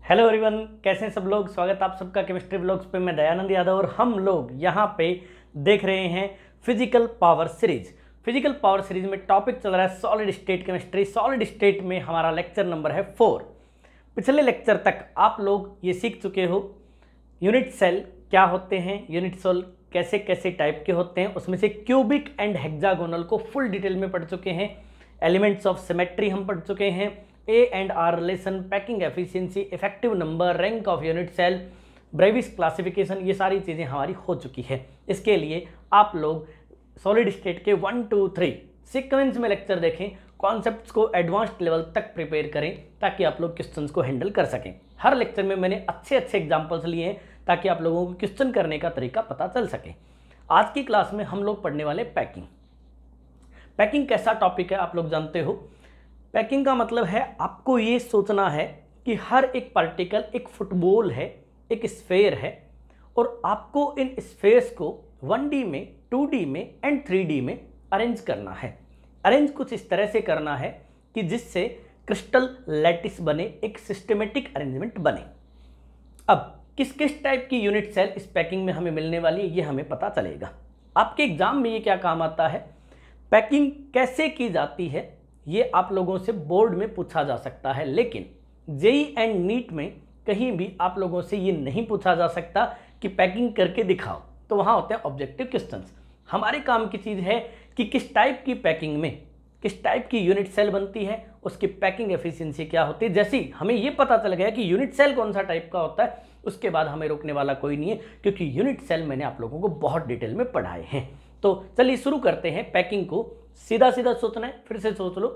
Hello everyone, कैसे हैं सब लोग। स्वागत है आप सबका केमिस्ट्री ब्लॉग्स पे। मैं दयानंद यादव और हम लोग यहाँ पे देख रहे हैं physical power series. Physical power series में टॉपिक चल रहा है solid state chemistry. Solid state में हमारा लेक्चर नंबर है 4। पिछले लेक्चर तक आप लोग ये सीख चुके हो यूनिट सेल क्या होते हैं, यूनिट सेल कैसे कैसे टाइप के होते हैं, उसमें से क्यूबिक एंड हेक्सागोनल को फुल डिटेल में पढ़ चुके हैं। एलिमेंट्स ऑफ सिमेट्री हम पढ़ चुके हैं, A and R relation, packing efficiency, effective number, rank of unit cell, Bravais classification, ये सारी चीज़ें हमारी हो चुकी है। इसके लिए आप लोग सॉलिड स्टेट के 1, 2, 3 सीक्वेंस में लेक्चर देखें, कॉन्सेप्ट्स को एडवांस्ड लेवल तक प्रिपेयर करें ताकि आप लोग क्वेश्चंस को हैंडल कर सकें। हर लेक्चर में मैंने अच्छे अच्छे एग्जाम्पल्स लिए हैं ताकि आप लोगों को क्वेश्चन करने का तरीका पता चल सके। आज की क्लास में हम लोग पढ़ने वाले पैकिंग। पैकिंग कैसा टॉपिक है आप लोग जानते हो। पैकिंग का मतलब है आपको ये सोचना है कि हर एक पार्टिकल एक फुटबॉल है, एक स्फेयर है, और आपको इन स्फेयर्स को 1D में, 2D में एंड 3D में अरेंज करना है। अरेंज कुछ इस तरह से करना है कि जिससे क्रिस्टल लैटिस बने, एक सिस्टमेटिक अरेंजमेंट बने। अब किस किस टाइप की यूनिट सेल इस पैकिंग में हमें मिलने वाली है ये हमें पता चलेगा। आपके एग्जाम में ये क्या काम आता है, पैकिंग कैसे की जाती है, ये आप लोगों से बोर्ड में पूछा जा सकता है, लेकिन जेई एंड नीट में कहीं भी आप लोगों से ये नहीं पूछा जा सकता कि पैकिंग करके दिखाओ। तो वहाँ होते हैं ऑब्जेक्टिव क्वेश्चंस। हमारे काम की चीज़ है कि किस टाइप की पैकिंग में किस टाइप की यूनिट सेल बनती है, उसकी पैकिंग एफिशिएंसी क्या होती है। जैसे ही हमें ये पता चल गया कि यूनिट सेल कौन सा टाइप का होता है, उसके बाद हमें रोकने वाला कोई नहीं है, क्योंकि यूनिट सेल मैंने आप लोगों को बहुत डिटेल में पढ़ाए हैं। तो चलिए शुरू करते हैं। पैकिंग को सीधा सीधा सोचना है, फिर से सोच लो।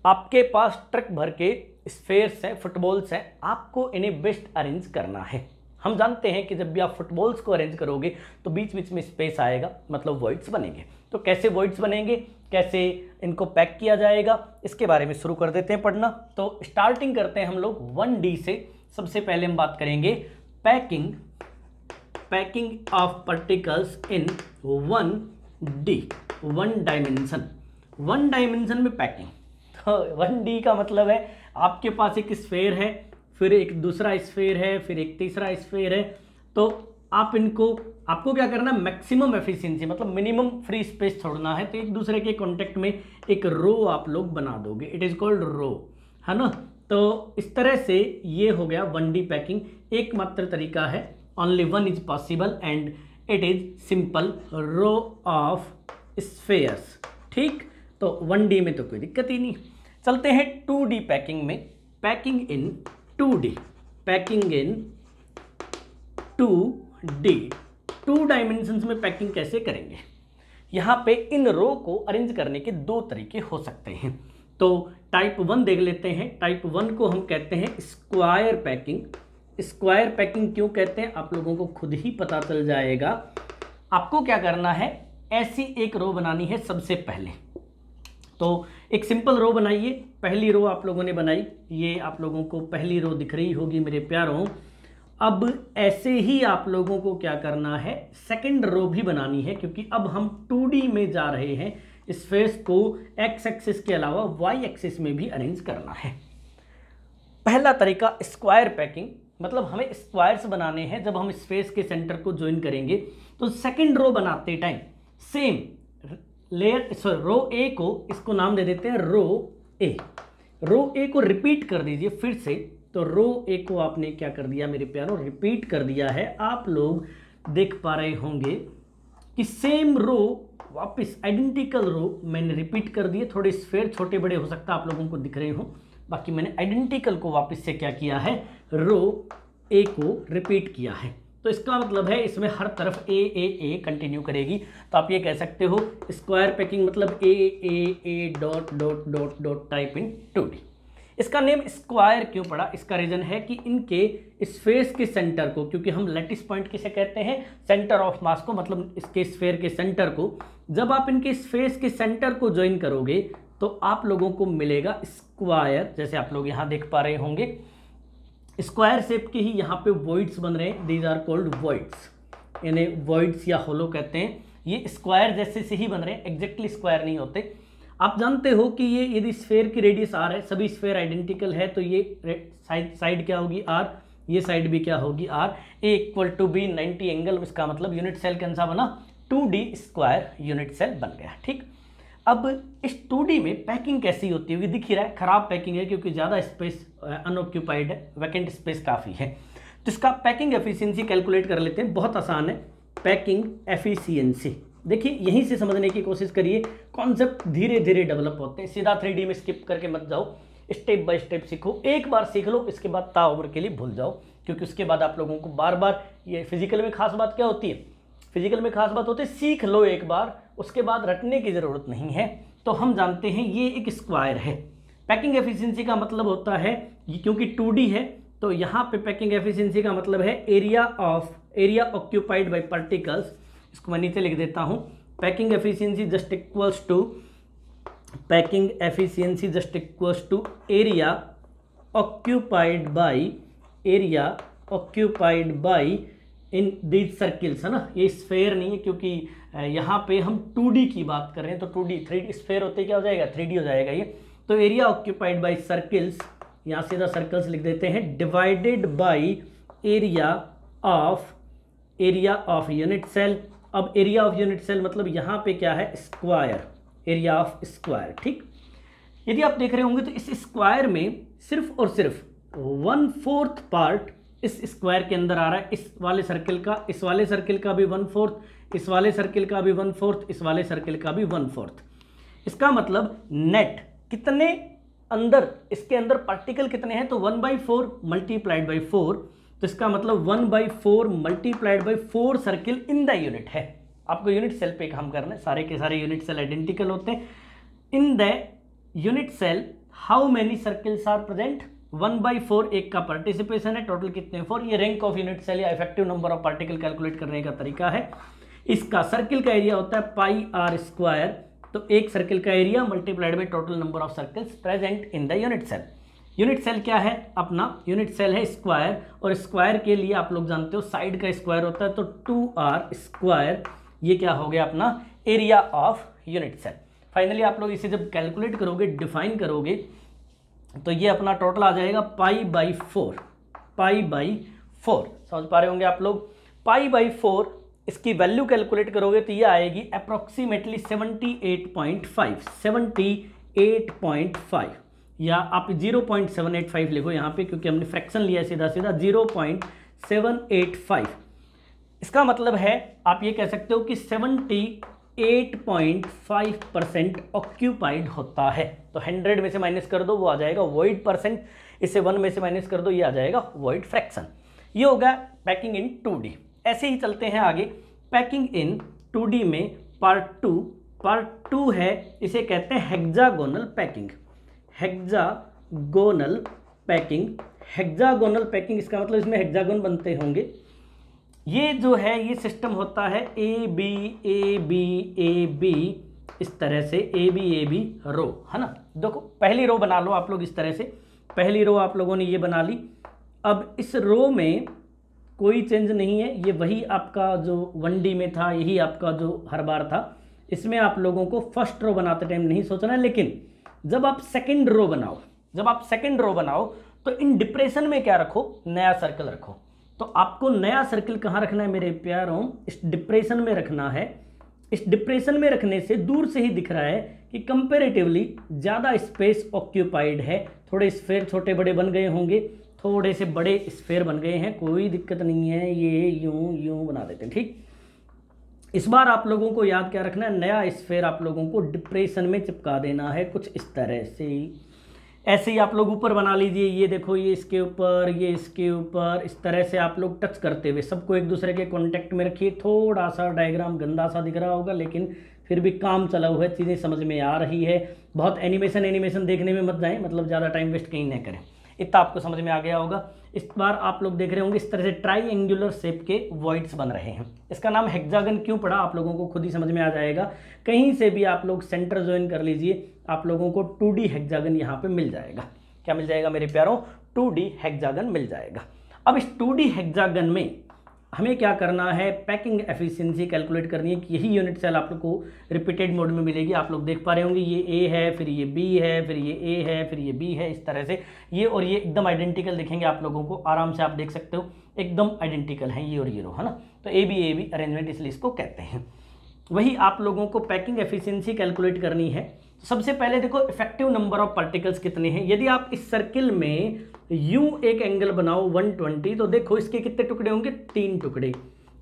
आपके पास ट्रक भर के स्फेयर्स हैं, फुटबॉल्स हैं, आपको इन्हें बेस्ट अरेंज करना है। हम जानते हैं कि जब भी आप फुटबॉल्स को अरेंज करोगे तो बीच बीच में स्पेस आएगा, मतलब वॉइड्स बनेंगे। तो कैसे वॉइड्स बनेंगे, कैसे इनको पैक किया जाएगा, इसके बारे में शुरू कर देते हैं पढ़ना। तो स्टार्टिंग करते हैं हम लोग 1D से। सबसे पहले हम बात करेंगे packing of particles in 1D, 1 dimension. 1 dimension में पैकिंग। तो 1D का मतलब है आपके पास एक स्फेयर है, फिर एक दूसरा स्फेयर है, फिर एक तीसरा स्फेयर है। तो आपको क्या करना है, मैक्सिमम एफिशिएंसी मतलब मिनिमम फ्री स्पेस छोड़ना है। तो एक दूसरे के कांटेक्ट में एक रो आप लोग बना दोगे, इट इज कॉल्ड रो, है ना। तो इस तरह से ये हो गया 1D पैकिंग। एकमात्र तरीका है, only one is possible and it is simple row of spheres. ठीक, तो 1D में तो कोई दिक्कत ही नहीं। चलते हैं 2D पैकिंग में। Packing in 2D, packing in 2D, 2 dimensions में पैकिंग कैसे करेंगे। यहाँ पे इन रो को अरेंज करने के 2 तरीके हो सकते हैं। तो टाइप 1 देख लेते हैं। टाइप 1 को हम कहते हैं स्क्वायर पैकिंग। स्क्वायर पैकिंग क्यों कहते हैं आप लोगों को खुद ही पता चल जाएगा। आपको क्या करना है, ऐसी एक रो बनानी है सबसे पहले। तो एक सिंपल रो बनाइए। पहली रो आप लोगों ने बनाई, ये आप लोगों को पहली रो दिख रही होगी मेरे प्यारों। अब ऐसे ही आप लोगों को क्या करना है, सेकंड रो भी बनानी है, क्योंकि अब हम 2D में जा रहे हैं। स्पेस को एक्स एक्सिस के अलावा वाई एक्सिस में भी अरेंज करना है। पहला तरीका स्क्वायर पैकिंग, मतलब हमें स्क्वायर्स बनाने हैं। जब हम स्पेस के सेंटर को ज्वाइन करेंगे तो सेकंड रो बनाते टाइम सेम लेयर रो ए को, इसको नाम दे देते हैं रो ए। रो ए को रिपीट कर दीजिए फिर से। तो रो ए को आपने क्या कर दिया मेरे प्यारों, रिपीट कर दिया है। आप लोग देख पा रहे होंगे कि सेम रो वापस आइडेंटिकल रो मैंने रिपीट कर दिए। थोड़े स्फेयर छोटे बड़े हो सकता है आप लोगों को दिख रहे हो, बाकी मैंने आइडेंटिकल को वापस से क्या किया है, रो ए को रिपीट किया है। तो इसका मतलब है इसमें हर तरफ ए कंटिन्यू करेगी। तो आप ये कह सकते हो स्क्वायर पैकिंग मतलब ए dot dot dot dot type in 2D। इसका नेम स्क्वायर क्यों पड़ा, इसका रीजन है कि इनके स्फेयर्स के सेंटर को, क्योंकि हम लैटिस पॉइंट किसे कहते हैं, सेंटर ऑफ मास को, मतलब इसके स्फेयर के सेंटर को। जब आप इनके स्फेयर्स के सेंटर को ज्वाइन करोगे तो आप लोगों को मिलेगा स्क्वायर। जैसे आप लोग यहाँ देख पा रहे होंगे स्क्वायर शेप के ही यहाँ पे वॉइड्स बन रहे हैं, दीज आर कॉल्ड वॉइड्स, इन्हें वॉइड्स या होलो कहते हैं। ये स्क्वायर जैसे से ही बन रहे हैं, एग्जैक्टली स्क्वायर नहीं होते। आप जानते हो कि ये यदि स्फेयर की रेडियस r है, सभी स्फेयर आइडेंटिकल है, तो ये साइड क्या होगी r, ये साइड भी क्या होगी r, a equal to B 90 angle, इसका मतलब यूनिट सेल कौन सा बना, 2D स्क्वायर यूनिट सेल बन गया। ठीक, अब इस 2D में पैकिंग कैसी होती होगी, दिख ही रहा है खराब पैकिंग है क्योंकि ज़्यादा स्पेस अनऑक्यूपाइड है, वैकेंट स्पेस काफ़ी है। तो इसका पैकिंग एफिशिएंसी कैलकुलेट कर लेते हैं, बहुत आसान है। पैकिंग एफिशिएंसी देखिए यहीं से समझने की कोशिश करिए, कॉन्सेप्ट धीरे धीरे डेवलप होते हैं, सीधा 3D में स्किप करके मत जाओ, स्टेप बाय स्टेप सीखो। एक बार सीख लो, इसके बाद ताउम्र के लिए भूल जाओ, क्योंकि उसके बाद आप लोगों को बार बार, ये फिजिकल में खास बात क्या होती है, फिजिकल में खास बात होती है सीख लो एक बार, उसके बाद रटने की ज़रूरत नहीं है। तो हम जानते हैं ये एक स्क्वायर है। पैकिंग एफिशिएंसी का मतलब होता है, क्योंकि 2D है तो यहाँ पे पैकिंग एफिशिएंसी का मतलब है एरिया ऑक्यूपाइड बाय पार्टिकल्स। इसको मैं नीचे लिख देता हूँ, packing efficiency just equals to area occupied by in these circles, है ना। ये स्फेयर नहीं है क्योंकि यहाँ पे हम 2D की बात कर रहे हैं, तो 2D 3D स्फेयर होते क्या हो जाएगा, 3D हो जाएगा ये। तो एरिया ऑक्यूपाइड बाय सर्किल्स, यहाँ सीधा सर्कल्स लिख देते हैं, divided by area of unit cell. अब एरिया ऑफ यूनिट सेल मतलब यहाँ पे क्या है, स्क्वायर, एरिया ऑफ स्क्वायर। ठीक, यदि आप देख रहे होंगे तो इस स्क्वायर में सिर्फ और सिर्फ 1/4 पार्ट इस स्क्वायर के अंदर आ रहा है, इस वाले सर्किल का, इस वाले सर्किल का भी 1/4, इस वाले सर्किल का भी 1/4, इस वाले सर्किल का भी 1/4। इसका मतलब नेट कितने अंदर, इसके अंदर पार्टिकल कितने हैं, तो 1/4 मल्टीप्लाइड बाई 4, तो इसका मतलब 1/4 multiplied by 4 circle in the unit है। आपको यूनिट सेल पे काम करना है, सारे के सारे यूनिट सेल आइडेंटिकल होते हैं। In the unit cell how many circles are present, 1/4 एक का पार्टिसिपेशन है, टोटल कितने 4। ये रैंक ऑफ यूनिट सेल या effective number of particle calculate करने का तरीका है। इसका सर्किल का एरिया होता है πr², तो एक सर्किल का area multiplied by total number of circles present in the unit cell. Unit cell क्या है, अपना यूनिट सेल है स्क्वायर, और स्क्वायर के लिए आप लोग जानते हो साइड का स्क्वायर होता है, तो 2r², ये क्या हो गया अपना area of unit cell. Finally आप लोग इसे जब कैलकुलेट करोगे, डिफाइन करोगे, तो ये अपना टोटल आ जाएगा π/4, समझ पा रहे होंगे आप लोग। π/4 इसकी वैल्यू कैलकुलेट करोगे तो ये आएगी अप्रॉक्सीमेटली 78.5, या आप 0.785 लिखो यहाँ पे, क्योंकि हमने फ्रैक्शन लिया है सीधा 0.785। इसका मतलब है आप ये कह सकते हो कि 78.5% ऑक्यूपाइड होता है। तो 100 में से माइनस कर दो, वो आ जाएगा वॉइड परसेंट, इससे 1 में से माइनस कर दो, ये आ जाएगा वॉइड फ्रैक्शन। ये होगा पैकिंग इन 2D। ऐसे ही चलते हैं आगे, पैकिंग इन 2D में पार्ट 2 है, इसे कहते हैं हेक्सागोनल पैकिंग। हेक्सागोनल पैकिंग इसका मतलब इसमें हेक्सागोन बनते होंगे। ये जो है ये सिस्टम होता है ए बी, इस तरह से ए बी रो, है ना। देखो पहली रो बना लो आप लोग इस तरह से, पहली रो आप लोगों ने ये बना ली। अब इस रो में कोई चेंज नहीं है, ये वही आपका जो 1D में था, यही आपका जो हर बार था। इसमें आप लोगों को फर्स्ट रो बनाते टाइम नहीं सोचना है, लेकिन जब आप सेकंड रो बनाओ तो इन डिप्रेशन में क्या रखो, नया सर्कल रखो। तो आपको नया सर्कल कहाँ रखना है मेरे प्यारों, इस डिप्रेशन में रखना है। इस डिप्रेशन में रखने से दूर से ही दिख रहा है कि कंपैरेटिवली ज़्यादा स्पेस ऑक्यूपाइड है। थोड़े स्फेयर छोटे बड़े बन गए होंगे, थोड़े से बड़े स्फेयर बन गए हैं, कोई दिक्कत नहीं है, ये यूं बना देते हैं। ठीक, इस बार आप लोगों को याद क्या रखना है, नया स्फेयर आप लोगों को डिप्रेशन में चिपका देना है, कुछ इस तरह से। ऐसे ही आप लोग ऊपर बना लीजिए, ये देखो, ये इसके ऊपर, ये इसके ऊपर, इस तरह से आप लोग टच करते हुए सबको एक दूसरे के कांटेक्ट में रखिए। थोड़ा सा डायग्राम गंदा सा दिख रहा होगा, लेकिन फिर भी काम चला हुआ है, चीज़ें समझ में आ रही है। बहुत एनिमेशन देखने में मत जाएं, मतलब ज़्यादा टाइम वेस्ट कहीं न करें। इतना आपको समझ में आ गया होगा। इस बार आप लोग देख रहे होंगे इस तरह से ट्राइएंगुलर शेप के वॉइड्स बन रहे हैं। इसका नाम हेक्सागन क्यों पड़ा आप लोगों को खुद ही समझ में आ जाएगा। कहीं से भी आप लोग सेंटर ज्वाइन कर लीजिए, आप लोगों को 2D हेक्सागन यहाँ पे मिल जाएगा। क्या मिल जाएगा मेरे प्यारों, 2D हेक्सागन मिल जाएगा। अब इस 2D हेक्सागन में हमें क्या करना है, पैकिंग एफिशिएंसी कैलकुलेट करनी है कि यही यूनिट सेल आप लोग को रिपीटेड मोड में मिलेगी। आप लोग देख पा रहे होंगे ये ए है, फिर ये बी है, फिर ये ए है, फिर ये बी है, इस तरह से ये और ये एकदम आइडेंटिकल दिखेंगे आप लोगों को, आराम से आप देख सकते हो एकदम आइडेंटिकल है ये और ये रो, है ना। तो ए बी अरेंजमेंट इसलिए इसको कहते हैं। वही आप लोगों को पैकिंग एफिशिएंसी कैलकुलेट करनी है। सबसे पहले देखो इफेक्टिव नंबर ऑफ पार्टिकल्स कितने हैं। यदि आप इस सर्किल में यूं एक एंगल बनाओ 120, तो देखो इसके कितने टुकड़े होंगे, 3 टुकड़े।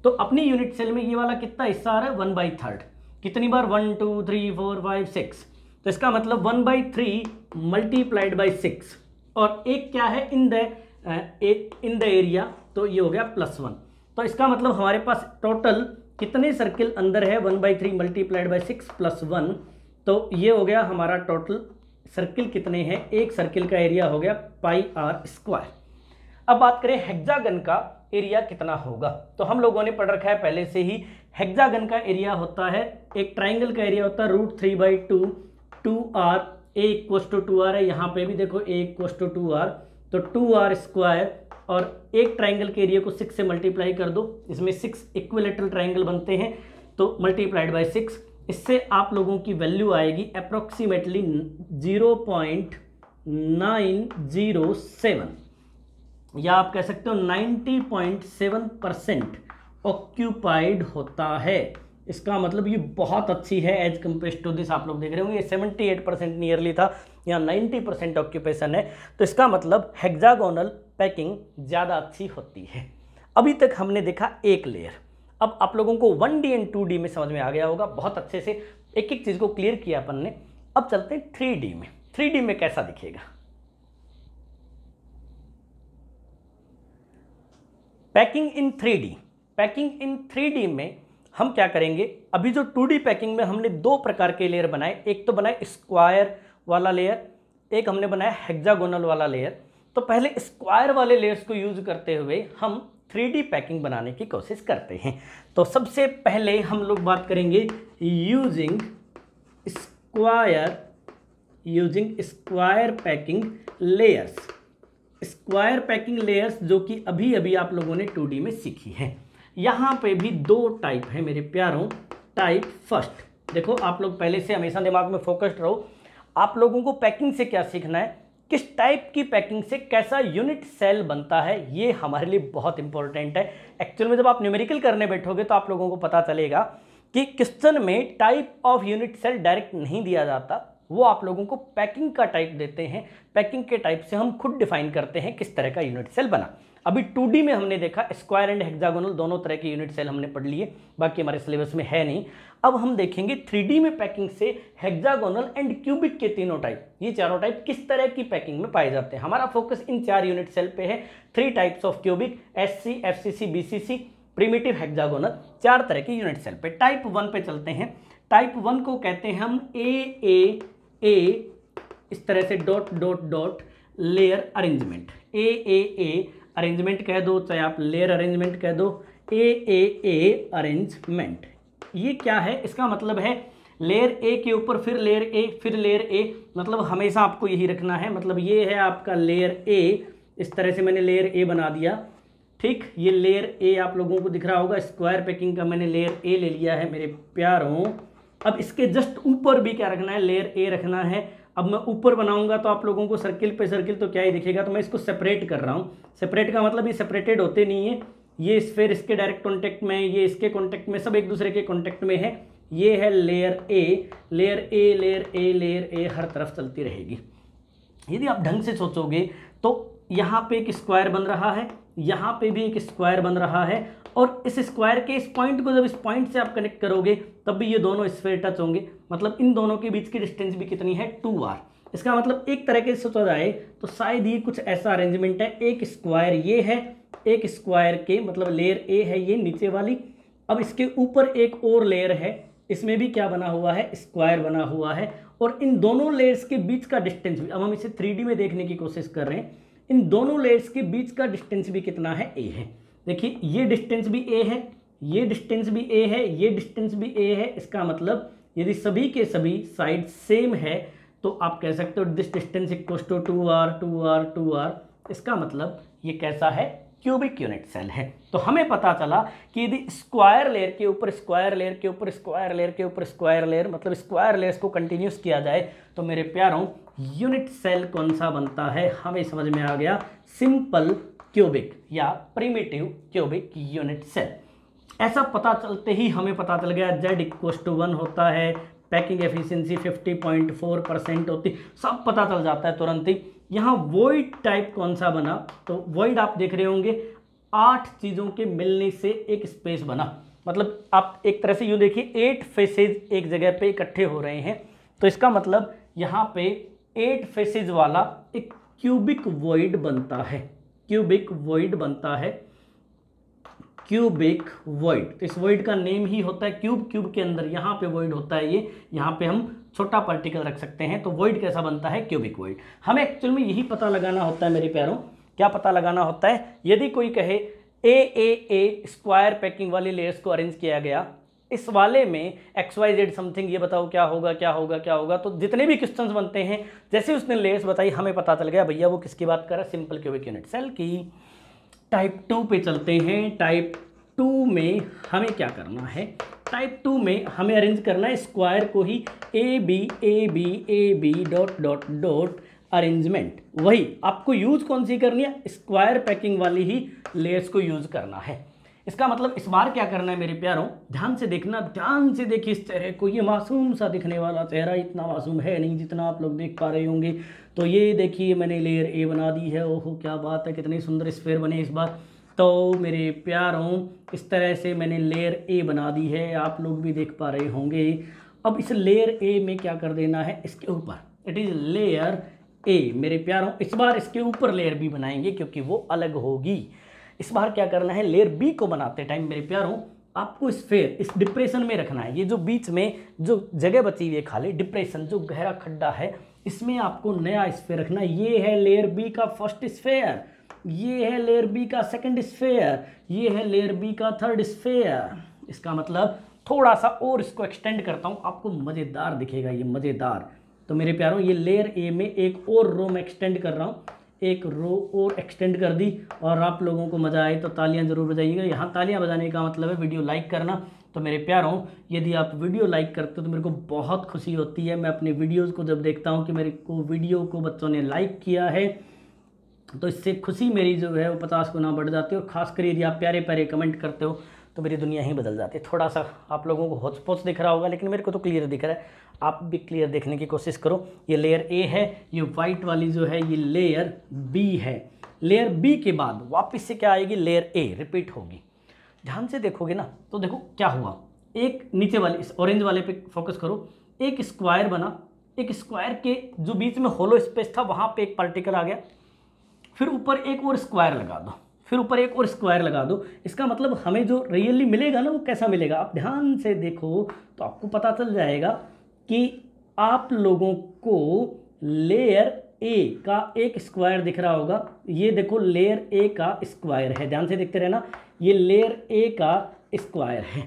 तो अपनी यूनिट सेल में ये वाला कितना हिस्सा आ रहा है, 1/3। कितनी बार, 1 2 3 4 5 6, तो इसका मतलब 1/3 मल्टीप्लाइड बाई 6, और एक क्या है इन द एरिया, तो ये हो गया +1। तो इसका मतलब हमारे पास टोटल कितने सर्किल अंदर है, 1/3 मल्टीप्लाइड बाई 6 +1, तो ये हो गया हमारा टोटल सर्किल कितने हैं, एक सर्किल का एरिया हो गया πr²। अब बात करें हेक्सागन का एरिया कितना होगा, तो हम लोगों ने पढ़ रखा है पहले से ही, हेक्सागन का एरिया होता है, एक ट्राइंगल का एरिया होता है √3/2, 2r, a = 2r है, यहाँ पे भी देखो a = 2r, तो 2r², और एक ट्राइंगल के एरिया को 6 से मल्टीप्लाई कर दो, इसमें 6 इक्विलेटरल ट्राइंगल बनते हैं, तो मल्टीप्लाइड बाई 6, इससे आप लोगों की वैल्यू आएगी अप्रोक्सीमेटली 0.907, या आप कह सकते हो 90.7% ऑक्यूपाइड होता है। इसका मतलब ये बहुत अच्छी है एज कम्पेयर टू दिस। आप लोग देख रहे होंगे ये 78% नियरली था, यहाँ 90% ऑक्यूपेशन है, तो इसका मतलब हेक्सागोनल पैकिंग ज़्यादा अच्छी होती है। अभी तक हमने देखा एक लेयर, अब आप लोगों को 1D एंड 2D में समझ में आ गया होगा, बहुत अच्छे से एक एक चीज़ को क्लियर किया अपन ने। अब चलते हैं 3D में। 3D में कैसा दिखेगा, packing in 3D। Packing in 3D में हम क्या करेंगे, अभी जो 2D पैकिंग में हमने 2 प्रकार के लेयर बनाए, एक तो बनाए स्क्वायर वाला लेयर, एक हमने बनाया हेक्सागोनल वाला लेयर। तो पहले स्क्वायर वाले लेयर्स को यूज करते हुए हम 3D पैकिंग बनाने की कोशिश करते हैं। तो सबसे पहले हम लोग बात करेंगे using square packing layers. Square packing layers जो कि अभी अभी आप लोगों ने 2D में सीखी है। यहाँ पे भी 2 टाइप है मेरे प्यारों। टाइप फर्स्ट, देखो आप लोग पहले से हमेशा दिमाग में फोकस्ड रहो, आप लोगों को पैकिंग से क्या सीखना है, किस टाइप की पैकिंग से कैसा यूनिट सेल बनता है, ये हमारे लिए बहुत इंपॉर्टेंट है। एक्चुअल में जब आप न्यूमेरिकल करने बैठोगे तो आप लोगों को पता चलेगा कि क्वेश्चन में type of unit cell direct नहीं दिया जाता, वो आप लोगों को पैकिंग का टाइप देते हैं। पैकिंग के टाइप से हम खुद डिफाइन करते हैं किस तरह का यूनिट सेल बना। अभी 2D में हमने देखा स्क्वायर एंड हेक्सागोनल दोनों तरह के यूनिट सेल हमने पढ़ लिए, बाकी हमारे सिलेबस में है नहीं। अब हम देखेंगे 3D में पैकिंग से हेक्सागोनल एंड क्यूबिक के तीनों टाइप, ये चारों टाइप किस तरह की पैकिंग में पाए जाते हैं। हमारा फोकस इन 4 यूनिट सेल पे है। 3 types of cubic, SC, FCC, BCC, primitive hexagonal, 4 तरह के यूनिट सेल पे। टाइप 1 पे चलते हैं। टाइप 1 को कहते हैं हम AAA, इस तरह से dot dot dot layer arrangement. AAA arrangement कह दो, चाहे आप लेयर अरेंजमेंट कह दो, AAA अरेंजमेंट। ये क्या है, इसका मतलब है लेयर ए के ऊपर फिर लेयर ए, फिर लेयर ए, मतलब हमेशा आपको यही रखना है। मतलब ये है आपका लेयर ए, इस तरह से मैंने लेयर ए बना दिया, ठीक। ये लेयर ए आप लोगों को दिख रहा होगा, स्क्वायर पैकिंग का मैंने लेयर ए ले लिया है मेरे प्यारों। अब इसके जस्ट ऊपर भी क्या रखना है, लेयर ए रखना है। अब मैं ऊपर बनाऊंगा तो आप लोगों को सर्किल पे सर्किल तो क्या ही दिखेगा, तो मैं इसको सेपरेट कर रहा हूँ। सेपरेट का मतलब ये सेपरेटेड होते नहीं है, ये स्फीयर इसके डायरेक्ट कॉन्टेक्ट में, ये इसके कॉन्टेक्ट में, सब एक दूसरे के कॉन्टेक्ट में है। ये है layer A, layer A, layer A, layer A, हर तरफ चलती रहेगी। यदि आप ढंग से सोचोगे तो यहाँ पे एक स्क्वायर बन रहा है, यहाँ पे भी एक स्क्वायर बन रहा है, और इस स्क्वायर के इस पॉइंट को जब इस पॉइंट से आप कनेक्ट करोगे तब भी ये दोनों स्फीयर टच होंगे। मतलब इन दोनों के बीच की डिस्टेंस भी कितनी है, 2r। इसका मतलब एक तरह के सोचा जाए तो शायद ये कुछ ऐसा अरेंजमेंट है, एक स्क्वायर ये है, एक स्क्वायर के मतलब लेयर ए है ये नीचे वाली, अब इसके ऊपर एक और लेयर है, इसमें भी क्या बना हुआ है, स्क्वायर बना हुआ है, और इन दोनों लेयर्स के बीच का डिस्टेंस भी, अब हम इसे 3D में देखने की कोशिश कर रहे हैं, इन दोनों लेयर्स के बीच का डिस्टेंस भी कितना है, ए है। देखिए ये डिस्टेंस भी ए है, ये डिस्टेंस भी ए है, ये डिस्टेंस भी ए है। इसका मतलब यदि सभी के सभी साइड सेम है तो आप कह सकते हो this distance equals to 2r, 2r, 2r। इसका मतलब ये कैसा है, क्यूबिक यूनिट सेल है। तो हमें पता चला कि यदि स्क्वायर लेयर के ऊपर स्क्वायर लेयर के ऊपर स्क्वायर लेयर के ऊपर स्क्वायर लेयर, मतलब स्क्वायर लेयर्स को कंटिन्यूस किया जाए तो मेरे प्यारों यूनिट सेल कौन सा बनता है, हमें समझ में आ गया, सिंपल क्यूबिक या प्रिमिटिव क्यूबिक यूनिट सेल। ऐसा पता चलते ही हमें पता चल गया Z=1 होता है, पैकिंग एफिशिएंसी 50.4% होती, सब पता चल जाता है तुरंत ही। यहाँ वॉइड टाइप कौन सा बना, तो वॉइड आप देख रहे होंगे 8 चीज़ों के मिलने से एक स्पेस बना, मतलब आप एक तरह से यूँ देखिए 8 फेसेज एक जगह पे इकट्ठे हो रहे हैं, तो इसका मतलब यहाँ पे 8 फेसेज वाला एक क्यूबिक वॉइड बनता है, क्यूबिक वॉइड बनता है, क्यूबिक वॉइड। तो इस वॉइड का नेम ही होता है क्यूब, क्यूब के अंदर यहाँ पे वॉइड होता है, ये यहाँ पे हम छोटा पार्टिकल रख सकते हैं, तो वॉइड कैसा बनता है, क्यूबिक वॉइड। हमें एक्चुअल में यही पता लगाना होता है मेरे प्यारों, क्या पता लगाना होता है, यदि कोई कहे ए स्क्वायर पैकिंग वाली लेयर्स को अरेंज किया गया, इस वाले में XYZ समथिंग, ये बताओ क्या होगा क्या होगा क्या होगा, तो जितने भी क्वेश्चंस बनते हैं जैसे उसने लेयर्स बताई हमें पता चल गया भैया वो किसकी बात कर रहा है, सिंपल क्यूबिक यूनिट सेल की। टाइप 2 पे चलते हैं। टाइप 2 में हमें क्या करना है, टाइप 2 में हमें अरेंज करना है स्क्वायर को ही A B dot dot dot arrangement. वही आपको यूज कौन सी करनी है, स्क्वायर पैकिंग वाली ही लेयर्स को यूज करना है। इसका मतलब इस बार क्या करना है मेरे प्यारों, ध्यान से देखना, ध्यान से देखिए इस चेहरे को, ये मासूम सा दिखने वाला चेहरा इतना मासूम है नहीं जितना आप लोग देख पा रहे होंगे। तो ये देखिए मैंने लेयर ए बना दी है, ओहो क्या बात है, कितने सुंदर स्फेयर बने इस बार। तो मेरे प्यारों इस तरह से मैंने लेयर ए बना दी है, आप लोग भी देख पा रहे होंगे। अब इस लेयर ए में क्या कर देना है, इसके ऊपर, इट इज़ लेयर ए मेरे प्यारों। इस बार इसके ऊपर लेयर बी बनाएंगे क्योंकि वो अलग होगी। इस बार क्या करना है, लेयर बी को बनाते टाइम मेरे प्यारों आपको स्फेयर इस डिप्रेशन में रखना है। ये जो बीच में जो जगह बची हुई है खाली, डिप्रेशन जो गहरा खड्डा है, इसमें आपको नया स्फेयर रखना है। ये है लेयर बी का फर्स्ट स्फेयर, ये है लेयर बी का सेकंड स्फेयर, ये है लेयर बी का थर्ड स्फेयर। इसका मतलब थोड़ा सा और इसको एक्सटेंड करता हूँ, आपको मज़ेदार दिखेगा ये, मज़ेदार। तो मेरे प्यारों ये लेयर ए में एक और रो में एक्सटेंड कर रहा हूँ, एक रो और एक्सटेंड कर दी। और आप लोगों को मज़ा आए तो तालियां ज़रूर बजाइएगा। यहाँ तालियां बजाने का मतलब है वीडियो लाइक करना। तो मेरे प्यारों यदि आप वीडियो लाइक करते हो तो मेरे को बहुत खुशी होती है। मैं अपने वीडियोज़ को जब देखता हूँ कि मेरे को वीडियो को बच्चों ने लाइक किया है तो इससे खुशी मेरी जो है वो 50 गुना बढ़ जाती है। और ख़ासकर यदि आप प्यारे प्यारे कमेंट करते हो तो मेरी दुनिया ही बदल जाती है। थोड़ा सा आप लोगों को होच पोच दिख रहा होगा लेकिन मेरे को तो क्लियर दिख रहा है, आप भी क्लियर देखने की कोशिश करो। ये लेयर ए है, ये वाइट वाली जो है ये लेयर बी है। लेयर बी के बाद वापस से क्या आएगी, लेयर ए रिपीट होगी। ध्यान से देखोगे ना तो देखो क्या हुआ, एक नीचे वाले इस ऑरेंज वाले पे फोकस करो, एक स्क्वायर बना, एक स्क्वायर के जो बीच में होलो स्पेस था वहाँ पे एक पार्टिकल आ गया, फिर ऊपर एक और स्क्वायर लगा दो, फिर ऊपर एक और स्क्वायर लगा दो। इसका मतलब हमें जो रियली मिलेगा ना वो कैसा मिलेगा, आप ध्यान से देखो तो आपको पता चल जाएगा कि आप लोगों को लेयर ए का एक स्क्वायर दिख रहा होगा। ये देखो लेयर ए का स्क्वायर है, ध्यान से देखते रहना, ये लेयर ए का स्क्वायर है।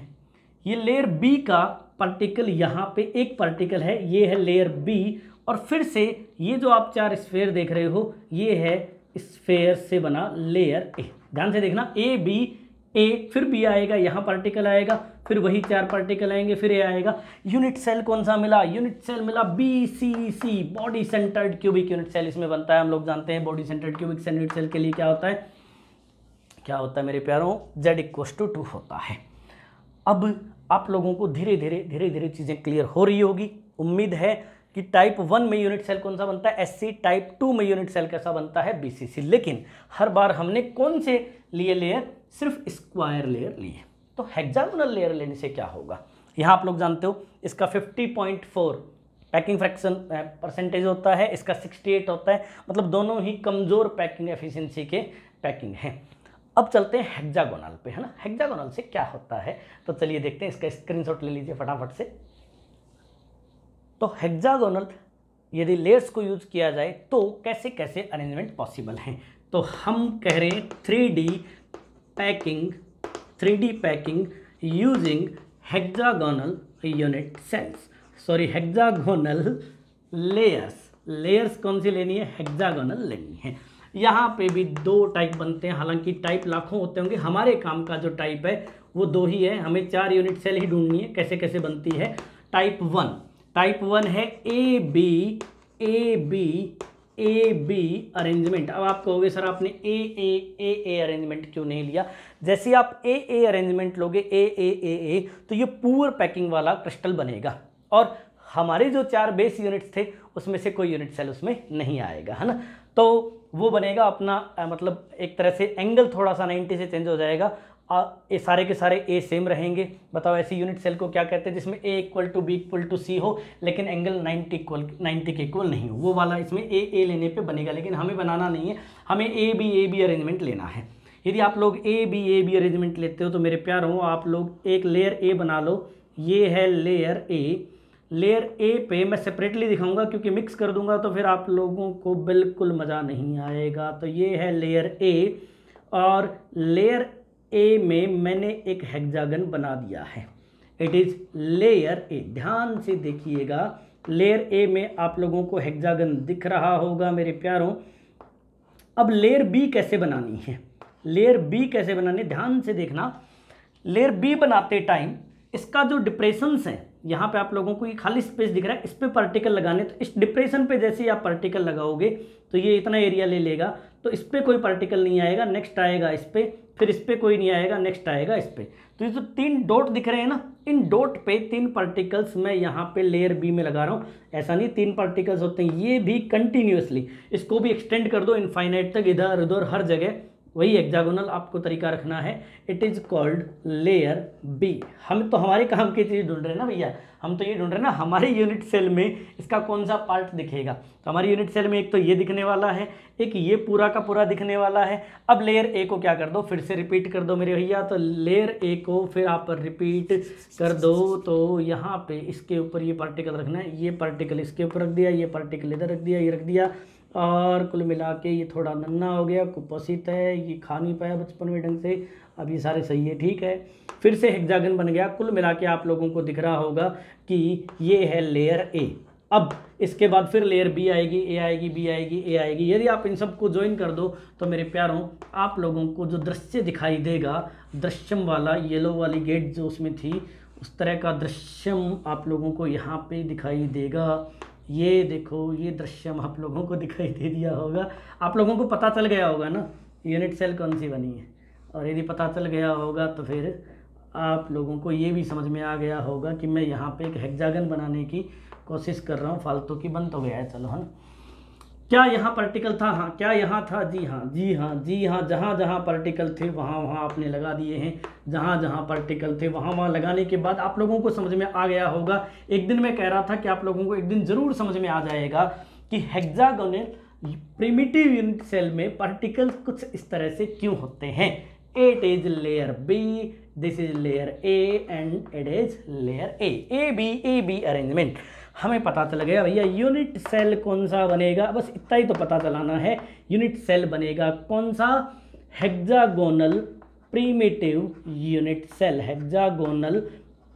ये लेयर बी का पार्टिकल, यहाँ पे एक पार्टिकल है, ये है लेयर बी। और फिर से ये जो आप 4 स्फेयर देख रहे हो ये है स्फेयर से बना लेयर ए। ध्यान से देखना, ए बी ए, फिर बी आएगा, यहाँ पार्टिकल आएगा, फिर वही 4 पार्टिकल आएंगे, फिर ए आएगा। यूनिट सेल कौन सा मिला, यूनिट सेल मिला BCC, body centred cubic unit cell इसमें बनता है। हम लोग जानते हैं body centred cubic unit cell के लिए क्या होता है, क्या होता है मेरे प्यारों, Z=2 होता है। अब आप लोगों को धीरे धीरे चीज़ें क्लियर हो रही होगी। उम्मीद है कि टाइप 1 में यूनिट सेल कौन सा बनता है SC, टाइप 2 में यूनिट सेल कैसा बनता है BCC। लेकिन हर बार हमने कौन से लिए लेयर, सिर्फ स्क्वायर लेयर लिए। तो हेक्सागोनल लेयर लेने से क्या होगा, यहाँ आप लोग जानते हो इसका 50.4 पैकिंग फ्रैक्शन परसेंटेज होता है, इसका 68 होता है, मतलब दोनों ही कमज़ोर पैकिंग एफिशिएंसी के पैकिंग हैं। अब चलते हैं हेक्सागोनल पे, है ना। हेक्सागोनल से क्या होता है तो चलिए देखते हैं, इसका स्क्रीनशॉट ले लीजिए फटाफट से। तो हेक्सागोनल यदि लेयर्स को यूज किया जाए तो कैसे कैसे अरेंजमेंट पॉसिबल हैं, तो हम कह रहे हैं 3D packing using hexagonal unit cells, sorry hexagonal layers. Layers कौन सी लेनी है, हेक्सागोनल लेनी है। यहाँ पे भी 2 टाइप बनते हैं, हालांकि टाइप लाखों होते होंगे, हमारे काम का जो टाइप है वो 2 ही है, हमें 4 यूनिट सेल ही ढूंढनी है। कैसे कैसे बनती है? टाइप 1 है ए बी अरेंजमेंट। अब आप कहोगे सर आपने ए अरेंजमेंट क्यों नहीं लिया? जैसे आप ए अरेंजमेंट लोगे ए तो ये पुअर पैकिंग वाला क्रिस्टल बनेगा, और हमारे जो 4 बेस यूनिट्स थे उसमें से कोई यूनिट सेल उसमें नहीं आएगा, है ना। तो वो बनेगा अपना मतलब एक तरह से एंगल थोड़ा सा 90 से चेंज हो जाएगा। ये सारे के सारे ए सेम रहेंगे। बताओ ऐसी यूनिट सेल को क्या कहते हैं जिसमें A equal to B equal to C हो, लेकिन एंगल 90 के इक्वल नहीं हो? वो वाला इसमें ए लेने पे बनेगा, लेकिन हमें बनाना नहीं है, हमें ए बी अरेंजमेंट लेना है। यदि आप लोग ए बी अरेंजमेंट लेते हो तो मेरे प्यारों आप लोग एक लेयर ए बना लो। ये है लेयर ए पे मैं सेपरेटली दिखाऊंगा, क्योंकि मिक्स कर दूंगा तो फिर आप लोगों को बिल्कुल मज़ा नहीं आएगा। तो ये है लेयर ए, और लेयर ए में मैंने एक हेक्सागन बना दिया है। It is layer A. ध्यान से देखिएगा, लेयर ए में आप लोगों को हेक्सागन दिख रहा होगा मेरे प्यारों। अब लेयर बी कैसे बनानी है? लेयर बी कैसे बनानी है, ध्यान से देखना। लेयर बी बनाते टाइम इसका जो डिप्रेशंस है, यहाँ पे आप लोगों को ये खाली स्पेस दिख रहा है, इस पे पार्टिकल लगाने। तो इस डिप्रेशन पे जैसे ही आप पार्टिकल लगाओगे तो ये इतना एरिया ले लेगा, तो इस पे कोई पार्टिकल नहीं आएगा, नेक्स्ट आएगा इस पे, फिर इस पे कोई नहीं आएगा, नेक्स्ट आएगा इस पे। तो ये जो 3 डॉट दिख रहे हैं ना, इन डॉट पे 3 पार्टिकल्स मैं यहाँ पे लेयर बी में लगा रहा हूँ। ऐसा नहीं 3 पार्टिकल्स होते हैं, ये भी कंटिन्यूसली, इसको भी एक्सटेंड कर दो इनफाइनाइट तक, इधर उधर हर जगह। वही हेक्सागोनल आपको तरीका रखना है। It is called layer B. हम तो हमारे काम की चीज़ ढूंढ रहे हैं ना भैया, हम तो ये ढूंढ रहे हैं ना हमारे यूनिट सेल में इसका कौन सा पार्ट दिखेगा। तो हमारी यूनिट सेल में एक तो ये दिखने वाला है, एक ये पूरा का पूरा दिखने वाला है। अब लेयर ए को क्या कर दो, फिर से रिपीट कर दो मेरे भैया। तो लेयर ए को फिर आप रिपीट कर दो, तो यहाँ पे इसके ऊपर ये पार्टिकल रखना है, ये पार्टिकल इसके ऊपर रख दिया, ये पार्टिकल इधर रख दिया, ये रख दिया, और कुल मिला के ये थोड़ा नन्ना हो गया, कुपोषित है, ये खा नहीं पाया बचपन में ढंग से। अब ये सारे सही है, ठीक है। फिर से हेक्सागन बन गया। कुल मिला के आप लोगों को दिख रहा होगा कि ये है लेयर ए। अब इसके बाद फिर लेयर बी आएगी, ए आएगी, बी आएगी, ए आएगी। यदि आप इन सबको ज्वाइन कर दो तो मेरे प्यारों आप लोगों को जो दृश्य दिखाई देगा, दृश्यम वाला, येलो वाली गेट जो उसमें थी, उस तरह का दृश्यम आप लोगों को यहाँ पे दिखाई देगा। ये देखो, ये दृश्यम आप लोगों को दिखाई दे दिया होगा। आप लोगों को पता चल गया होगा ना यूनिट सेल कौन सी बनी है, और यदि पता चल गया होगा तो फिर आप लोगों को ये भी समझ में आ गया होगा कि मैं यहाँ पे एक हेक्सागन बनाने की कोशिश कर रहा हूँ, फालतू की बन तो गया है, चलो है ना। क्या यहाँ पार्टिकल था? हाँ। क्या यहाँ था? जी हाँ, जी हाँ, जी हाँ। जहाँ जहाँ पार्टिकल थे वहाँ वहाँ आपने लगा दिए हैं। जहाँ जहाँ पार्टिकल थे वहाँ वहाँ लगाने के बाद आप लोगों को समझ में आ गया होगा। एक दिन मैं कह रहा था कि आप लोगों को एक दिन ज़रूर समझ में आ जाएगा कि हेक्सागोनल प्रिमिटिव यूनिट सेल में पार्टिकल्स कुछ इस तरह से क्यों होते हैं। It is layer B, this is layer A, and it is layer A B arrangement. हमें पता चल गया भैया यूनिट सेल कौन सा बनेगा, बस इतना ही तो पता चलाना है। यूनिट सेल बनेगा कौन सा? Hexagonal primitive unit cell, hexagonal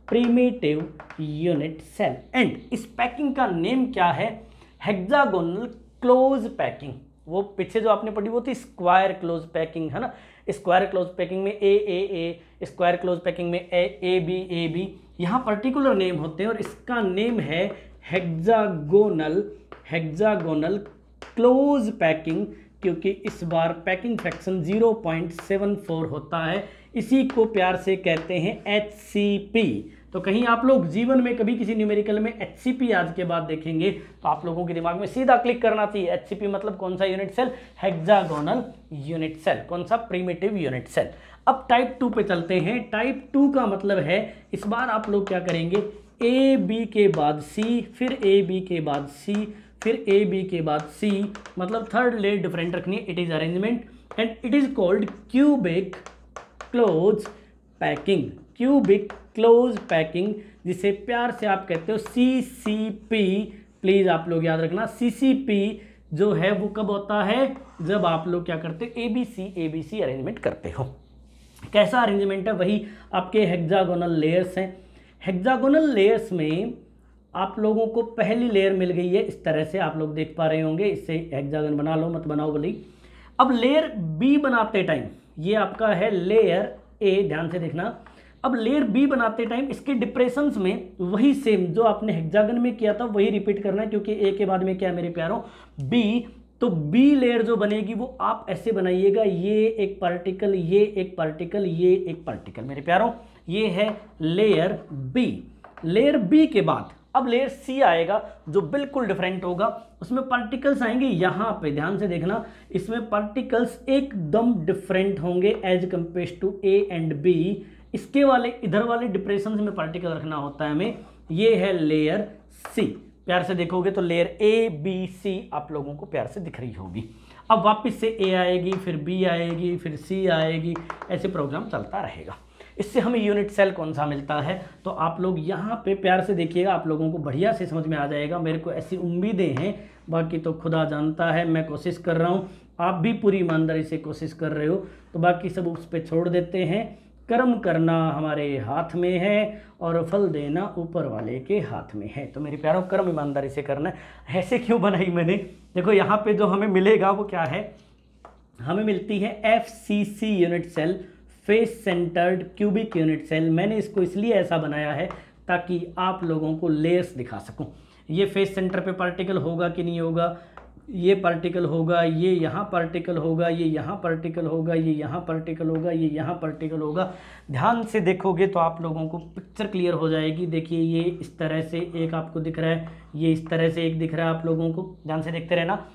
primitive unit cell. And इस पैकिंग का नेम क्या है? Hexagonal close packing. वो पीछे जो आपने पढ़ी वो थी स्क्वायर क्लोज पैकिंग, है ना। स्क्वायर क्लोज पैकिंग में ए, स्क्वायर क्लोज पैकिंग में ए बी, यहाँ पर्टिकुलर नेम होते हैं, और इसका नेम है हेक्सागोनल क्लोज पैकिंग, क्योंकि इस बार पैकिंग फ्रैक्शन 0.74 होता है। इसी को प्यार से कहते हैं HCP। तो कहीं आप लोग जीवन में कभी किसी न्यूमेरिकल में HCP आज के बाद देखेंगे तो आप लोगों के दिमाग में सीधा क्लिक करना चाहिए। HCP मतलब कौन सा unit cell? Hexagonal unit cell. कौन सा? Primitive unit cell. अब टाइप 2 पे चलते हैं। टाइप 2 का मतलब है इस बार आप लोग क्या करेंगे, ए बी के बाद सी, फिर ए बी के बाद सी, फिर ए बी के बाद सी, मतलब थर्ड लेयर डिफरेंट रखनी है। It is arrangement and it is called cubic close packing. Cubic close packing, जिसे प्यार से आप कहते हो CCP। प्लीज आप लोग याद रखना, CCP जो है वो कब होता है? जब आप लोग क्या करते हो, ABC अरेंजमेंट करते हो। कैसा अरेंजमेंट है? वही आपके हेक्सागोनल लेयर्स हैं। हेक्सागोनल लेयर्स में आप लोगों को पहली लेयर मिल गई है, इस तरह से आप लोग देख पा रहे होंगे। इससे हेक्सागन बना लो, मत बनाओ भले। अब लेयर बी बनाते टाइम, ये आपका है लेयर ए, ध्यान से देखना। अब लेयर बी बनाते टाइम इसके डिप्रेशंस में वही सेम जो आपने हेक्सागन में किया था वही रिपीट करना है, क्योंकि ए के बाद में क्या है मेरे प्यारों, बी। तो बी लेयर जो बनेगी वो आप ऐसे बनाइएगा, ये एक पार्टिकल, ये एक पार्टिकल, ये एक पार्टिकल मेरे प्यारों, ये है लेयर बी। लेयर बी के बाद अब लेयर सी आएगा जो बिल्कुल डिफरेंट होगा, उसमें पार्टिकल्स आएंगे यहाँ पे, ध्यान से देखना, इसमें पार्टिकल्स एकदम डिफरेंट होंगे as compare to A and B. इसके वाले इधर वाले डिप्रेशन में पार्टिकल रखना होता है हमें। ये है लेयर सी, प्यार से देखोगे तो लेयर ए बी सी आप लोगों को प्यार से दिख रही होगी। अब वापस से ए आएगी, फिर बी आएगी, फिर सी आएगी, ऐसे प्रोग्राम चलता रहेगा। इससे हमें यूनिट सेल कौन सा मिलता है, तो आप लोग यहाँ पे प्यार से देखिएगा, आप लोगों को बढ़िया से समझ में आ जाएगा। मेरे को ऐसी उम्मीदें हैं, बाकी तो खुदा जानता है, मैं कोशिश कर रहा हूँ, आप भी पूरी ईमानदारी से कोशिश कर रहे हो, तो बाकी सब उस पर छोड़ देते हैं। कर्म करना हमारे हाथ में है और फल देना ऊपर वाले के हाथ में है। तो मेरे प्यारों, कर्म ईमानदारी से करना है। ऐसे क्यों बनाई मैंने, देखो यहाँ पे जो हमें मिलेगा वो क्या है, हमें मिलती है FCC unit cell, face centred cubic unit cell. मैंने इसको इसलिए ऐसा बनाया है ताकि आप लोगों को लेयर्स दिखा सकूं। ये फेस सेंटर पे पार्टिकल होगा कि नहीं होगा, ये पार्टिकल होगा, ये यहाँ पार्टिकल होगा, ये यहाँ पार्टिकल होगा, ये यहाँ पार्टिकल होगा, ये यहाँ पार्टिकल होगा। ध्यान से देखोगे तो आप लोगों को पिक्चर क्लियर हो जाएगी। देखिए ये इस तरह से एक आपको दिख रहा है, ये इस तरह से एक दिख रहा है आप लोगों को, ध्यान से देखते रहना।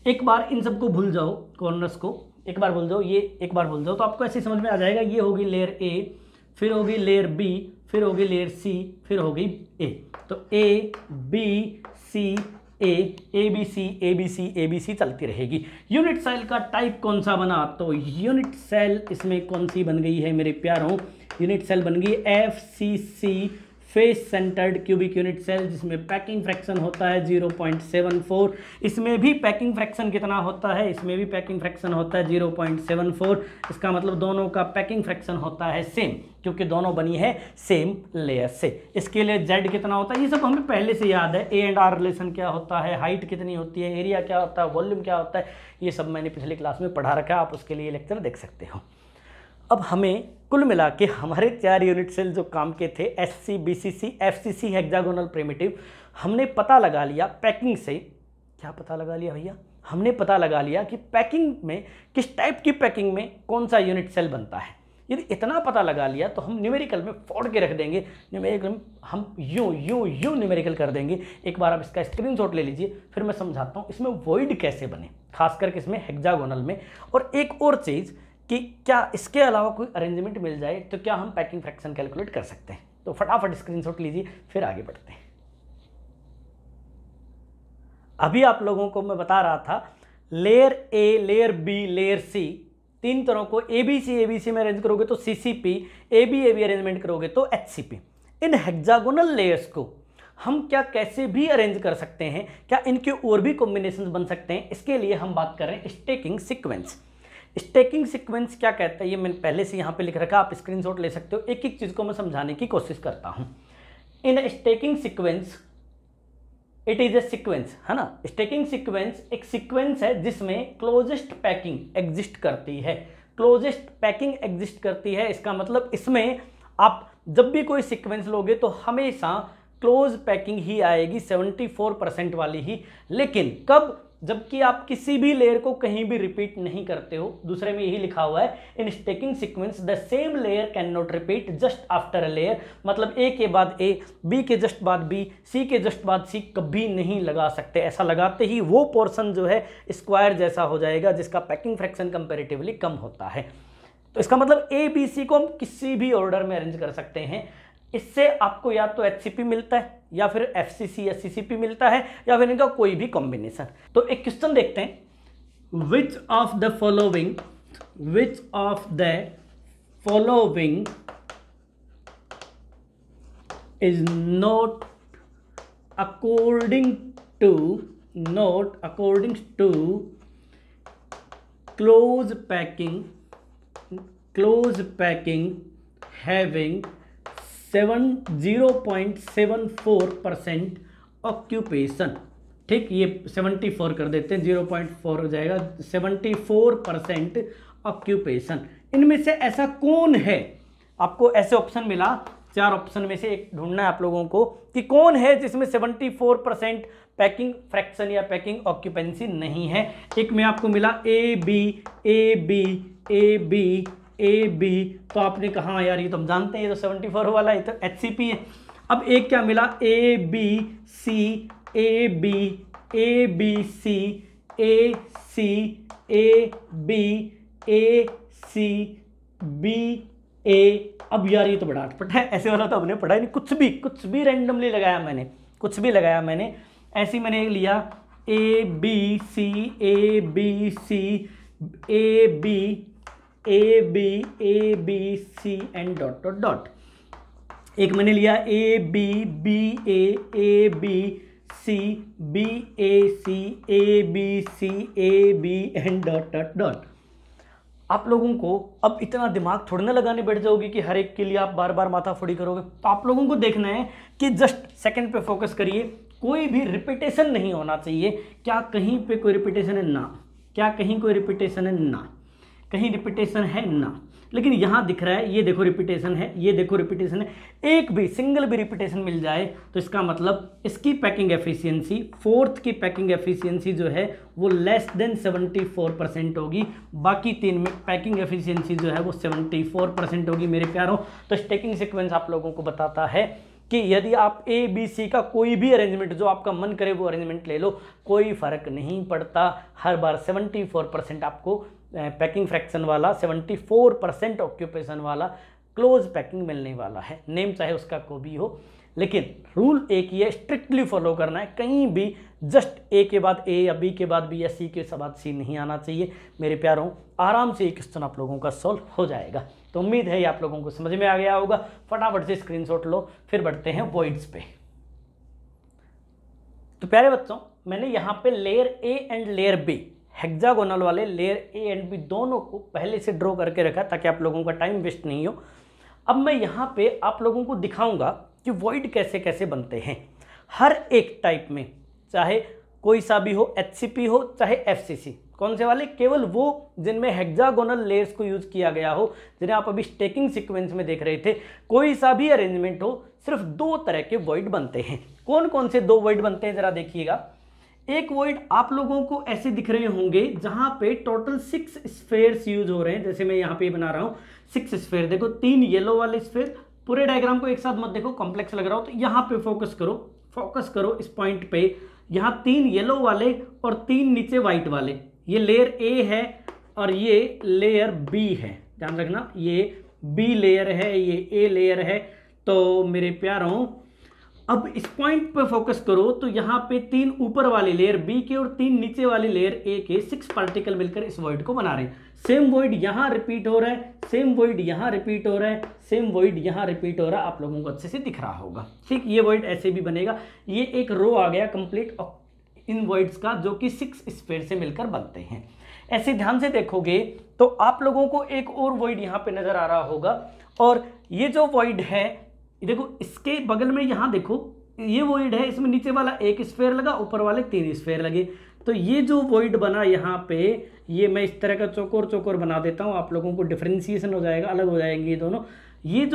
एक बार इन सबको भूल जाओ, कॉर्नर्स को एक बार भूल जाओ, ये एक बार भूल जाओ, तो आपको ऐसे समझ में आ जाएगा। ये होगी लेयर ए, फिर होगी लेयर बी, फिर होगी लेयर सी, फिर होगी ए। तो A B C A B C A B C A B C चलती रहेगी। यूनिट सेल का टाइप कौन सा बना, तो यूनिट सेल इसमें कौन सी बन गई है मेरे प्यारों, यूनिट सेल बन गई FCC face centred cubic unit cell, जिसमें पैकिंग फ्रैक्शन होता है 0.74। इसमें भी पैकिंग फ्रैक्शन कितना होता है, इसमें भी पैकिंग फ्रैक्शन होता है 0.74। इसका मतलब दोनों का पैकिंग फ्रैक्शन होता है सेम, क्योंकि दोनों बनी है सेम लेयर से। इसके लिए Z कितना होता है ये सब हमें पहले से याद है। A एंड R रिलेशन क्या होता है, हाइट कितनी होती है, एरिया क्या होता है, वॉल्यूम क्या होता है, ये सब मैंने पिछली क्लास में पढ़ा रखा है, आप उसके लिए लेक्चर देख सकते हो। अब हमें कुल मिला के हमारे 4 यूनिट सेल जो काम के थे, SC BCC FCC hexagonal primitive, हमने पता लगा लिया पैकिंग से। क्या पता लगा लिया भैया, हमने पता लगा लिया कि पैकिंग में किस टाइप की पैकिंग में कौन सा यूनिट सेल बनता है। यदि इतना पता लगा लिया तो हम न्यूमेरिकल में फोड़ के रख देंगे, न्यूमेरिकल में हम यूं न्यूमेरिकल कर देंगे। एक बार आप इसका स्क्रीनशॉट ले लीजिए, फिर मैं समझाता हूँ इसमें वॉइड कैसे बने, खास करके इसमें हेक्सागोनल में। और एक और चीज़ कि क्या इसके अलावा कोई अरेंजमेंट मिल जाए तो क्या हम पैकिंग फ्रैक्शन कैलकुलेट कर सकते हैं। तो फटाफट स्क्रीनशॉट लीजिए, फिर आगे बढ़ते हैं। अभी आप लोगों को मैं बता रहा था layer A, layer B, layer C, 3 तरह को ABC में अरेंज करोगे तो CCP, AB अरेंजमेंट करोगे तो HCP। इन हेक्सागोनल लेयर्स को हम क्या कैसे भी अरेंज कर सकते हैं, क्या इनके और भी कॉम्बिनेशन बन सकते हैं, इसके लिए हम बात कर रहे हैं स्टैकिंग सीक्वेंस। स्टैकिंग सीक्वेंस क्या कहता है ये मैंने पहले से यहाँ पे लिख रखा, आप स्क्रीनशॉट ले सकते हो। एक एक चीज़ को मैं समझाने की कोशिश करता हूँ। In stacking sequence, it is a sequence, है ना। स्टैकिंग सीक्वेंस एक सीक्वेंस है जिसमें क्लोजेस्ट पैकिंग एग्जिस्ट करती है। क्लोजेस्ट पैकिंग एग्जिस्ट करती है, इसका मतलब इसमें आप जब भी कोई सीक्वेंस लोगे तो हमेशा क्लोज पैकिंग ही आएगी, 74% वाली ही। लेकिन कब, जबकि आप किसी भी लेयर को कहीं भी रिपीट नहीं करते हो। दूसरे में यही लिखा हुआ है, in stacking sequence the same layer cannot repeat just after a layer. मतलब ए के बाद ए, बी के जस्ट बाद बी, सी के जस्ट बाद सी कभी नहीं लगा सकते। ऐसा लगाते ही वो पोर्शन जो है स्क्वायर जैसा हो जाएगा, जिसका पैकिंग फ्रैक्शन कंपैरेटिवली कम होता है। तो इसका मतलब ए बी सी को हम किसी भी ऑर्डर में अरेंज कर सकते हैं। इससे आपको या तो HCP मिलता है, या फिर FCC या CCP मिलता है, या फिर इनका कोई भी कॉम्बिनेशन। तो एक क्वेश्चन देखते हैं, which of the following is not according to close packing having 0.74% occupation. ठीक, ये 74 कर देते हैं, 0.4 हो जाएगा, 74% ऑक्यूपेशन। इनमें से ऐसा कौन है, आपको ऐसे ऑप्शन मिला, 4 ऑप्शन में से एक ढूंढना है आप लोगों को कि कौन है जिसमें 74% पैकिंग फ्रैक्शन या पैकिंग ऑक्यूपेंसी नहीं है। एक में आपको मिला A B A B A B A B, तो आपने कहा यार ये तो हम जानते हैं, ये तो 74 वाला है, तो HCP है। अब एक क्या मिला, A B C A B A B C A C A B A C B A. अब यार ये तो बड़ा अटपट है, ऐसे वाला तो हमने पढ़ा ही नहीं, कुछ भी रैंडमली लगाया मैंने, कुछ भी लगाया मैंने, ऐसे मैंने लिया A B C A B C A B A B A B C and dot dot dot. एक मैंने लिया A B B A B C B A C A B C A B and dot dot dot. आप लोगों को अब इतना दिमाग थोड़ी ना लगाने बैठ जाओगे कि हर एक के लिए आप बार बार माथा फोड़ी करोगे। तो आप लोगों को देखना है कि जस्ट सेकंड पे फोकस करिए, कोई भी रिपीटेशन नहीं होना चाहिए। क्या कहीं पे कोई रिपीटेशन है? ना। क्या कहीं कोई रिपीटेशन है? ना। कहीं रिपीटेशन है? ना। लेकिन यहाँ दिख रहा है, ये देखो रिपीटेशन है, ये देखो रिपीटेशन है। एक भी सिंगल भी रिपीटेशन मिल जाए तो इसका मतलब इसकी पैकिंग एफिशिएंसी, फोर्थ की पैकिंग एफिशिएंसी जो है वो लेस देन 74% होगी। बाकी 3 में पैकिंग एफिशिएंसी जो है वो 74% होगी मेरे प्यारों। तो स्टैकिंग सीक्वेंस आप लोगों को बताता है कि यदि आप ए बी सी का कोई भी अरेंजमेंट जो आपका मन करे वो अरेंजमेंट ले लो, कोई फर्क नहीं पड़ता, हर बार 74% आपको पैकिंग फ्रैक्शन वाला, 74% ऑक्यूपेशन वाला क्लोज पैकिंग मिलने वाला है। नेम चाहे उसका कोई भी हो, लेकिन रूल एक ही है, स्ट्रिक्टली फॉलो करना है। कहीं भी जस्ट ए के बाद ए या बी के बाद बी या सी के बाद सी नहीं आना चाहिए मेरे प्यारों। आराम से ये क्वेश्चन आप लोगों का सॉल्व हो जाएगा। तो उम्मीद है ये आप लोगों को समझ में आ गया होगा। फटाफट से स्क्रीनशॉट लो, फिर बढ़ते हैं वॉइड्स पे। तो प्यारे बच्चों, मैंने यहाँ पे layer A and layer B, hexagonal वाले लेयर ए एंड बी दोनों को पहले से ड्रॉ करके रखा ताकि आप लोगों का टाइम वेस्ट नहीं हो। अब मैं यहाँ पे आप लोगों को दिखाऊंगा कि वॉइड कैसे कैसे बनते हैं हर एक टाइप में, चाहे कोई सा भी हो, HCP हो चाहे FCC। कौन से वाले? केवल वो जिनमें हेक्सागोनल लेयर्स को यूज किया गया हो, जिन्हें आप अभी स्टैकिंग सीक्वेंस में देख रहे थे। कोई सा भी अरेंजमेंट हो, सिर्फ 2 तरह के वॉइड बनते हैं। कौन कौन से 2 वॉइड बनते हैं जरा देखिएगा। एक वॉइड आप लोगों को ऐसे दिख रहे होंगे जहां पे टोटल 6 स्फेयर्स यूज हो रहे हैं। जैसे मैं यहाँ पे बना रहा हूँ 6 स्फेयर, देखो 3 येलो वाले स्फेयर। पूरे डायग्राम को एक साथ मत देखो, कॉम्प्लेक्स लग रहा हो, तो यहाँ पे फोकस करो इस पॉइंट पे। यहाँ 3 येलो वाले और 3 नीचे व्हाइट वाले, ये लेयर ए है और ये लेयर बी है। ध्यान रखना, ये बी लेयर है, ये ए लेयर है। तो मेरे प्यारों, अब इस पॉइंट पे फोकस करो तो यहाँ पे 3 ऊपर वाले लेयर बी के और 3 नीचे वाले लेयर ए के 6 पार्टिकल मिलकर इस वॉइड को बना रहे हैं। सेम वॉइड यहाँ रिपीट हो रहा है, सेम वॉइड यहाँ रिपीट हो रहा है, सेम वॉइड यहाँ रिपीट हो रहा है। आप लोगों को अच्छे से दिख रहा होगा। ठीक, ये वॉइड ऐसे भी बनेगा। ये एक रो आ गया कंप्लीट इन वॉइड्स का, जो कि 6 स्फेयर से मिलकर बनते हैं। ऐसे ध्यान से देखोगे तो आप लोगों को एक और वॉइड यहाँ पे नजर आ रहा होगा। और ये जो वॉइड है, देखो इसके बगल में यहाँ देखो ये वॉइड है, इसमें नीचे वाला 1 स्फेयर लगा, ऊपर वाले 3 स्फेयर लगे। तो ये जो वॉइड बना यहाँ पे, ये मैं इस तरह का चौकोर बना देता हूँ, आप लोगों को डिफरेंशिएशन हो जाएगा, अलग हो जाएंगे ये दोनों। ये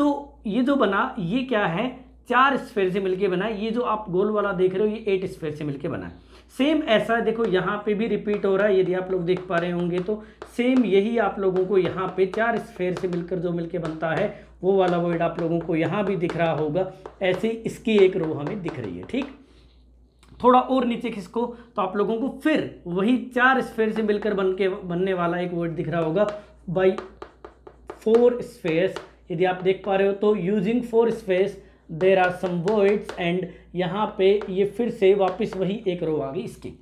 जो बना, ये क्या है? 4 स्फेयर से मिलके बना है। ये जो आप गोल वाला देख रहे हो, ये 8 स्फेयर से मिलके बना है। सेम ऐसा देखो यहाँ पे भी रिपीट हो रहा है, यदि आप लोग देख पा रहे होंगे तो सेम यही आप लोगों को यहाँ पे 4 स्फेयर से मिलकर जो मिलके बनता है, वो वाला वॉइड आप लोगों को यहाँ भी दिख रहा होगा। ऐसे इसकी एक रो हमें दिख रही है। ठीक, थोड़ा और नीचे खिसको तो आप लोगों को फिर वही 4 स्फेयर से मिलकर बनने वाला एक वॉइड दिख रहा होगा बाई 4 स्फेयर्स। यदि आप देख पा रहे हो तो using 4 spheres there are some voids, and यहाँ पे ये फिर से वापस वही एक रो आ गई इसकी।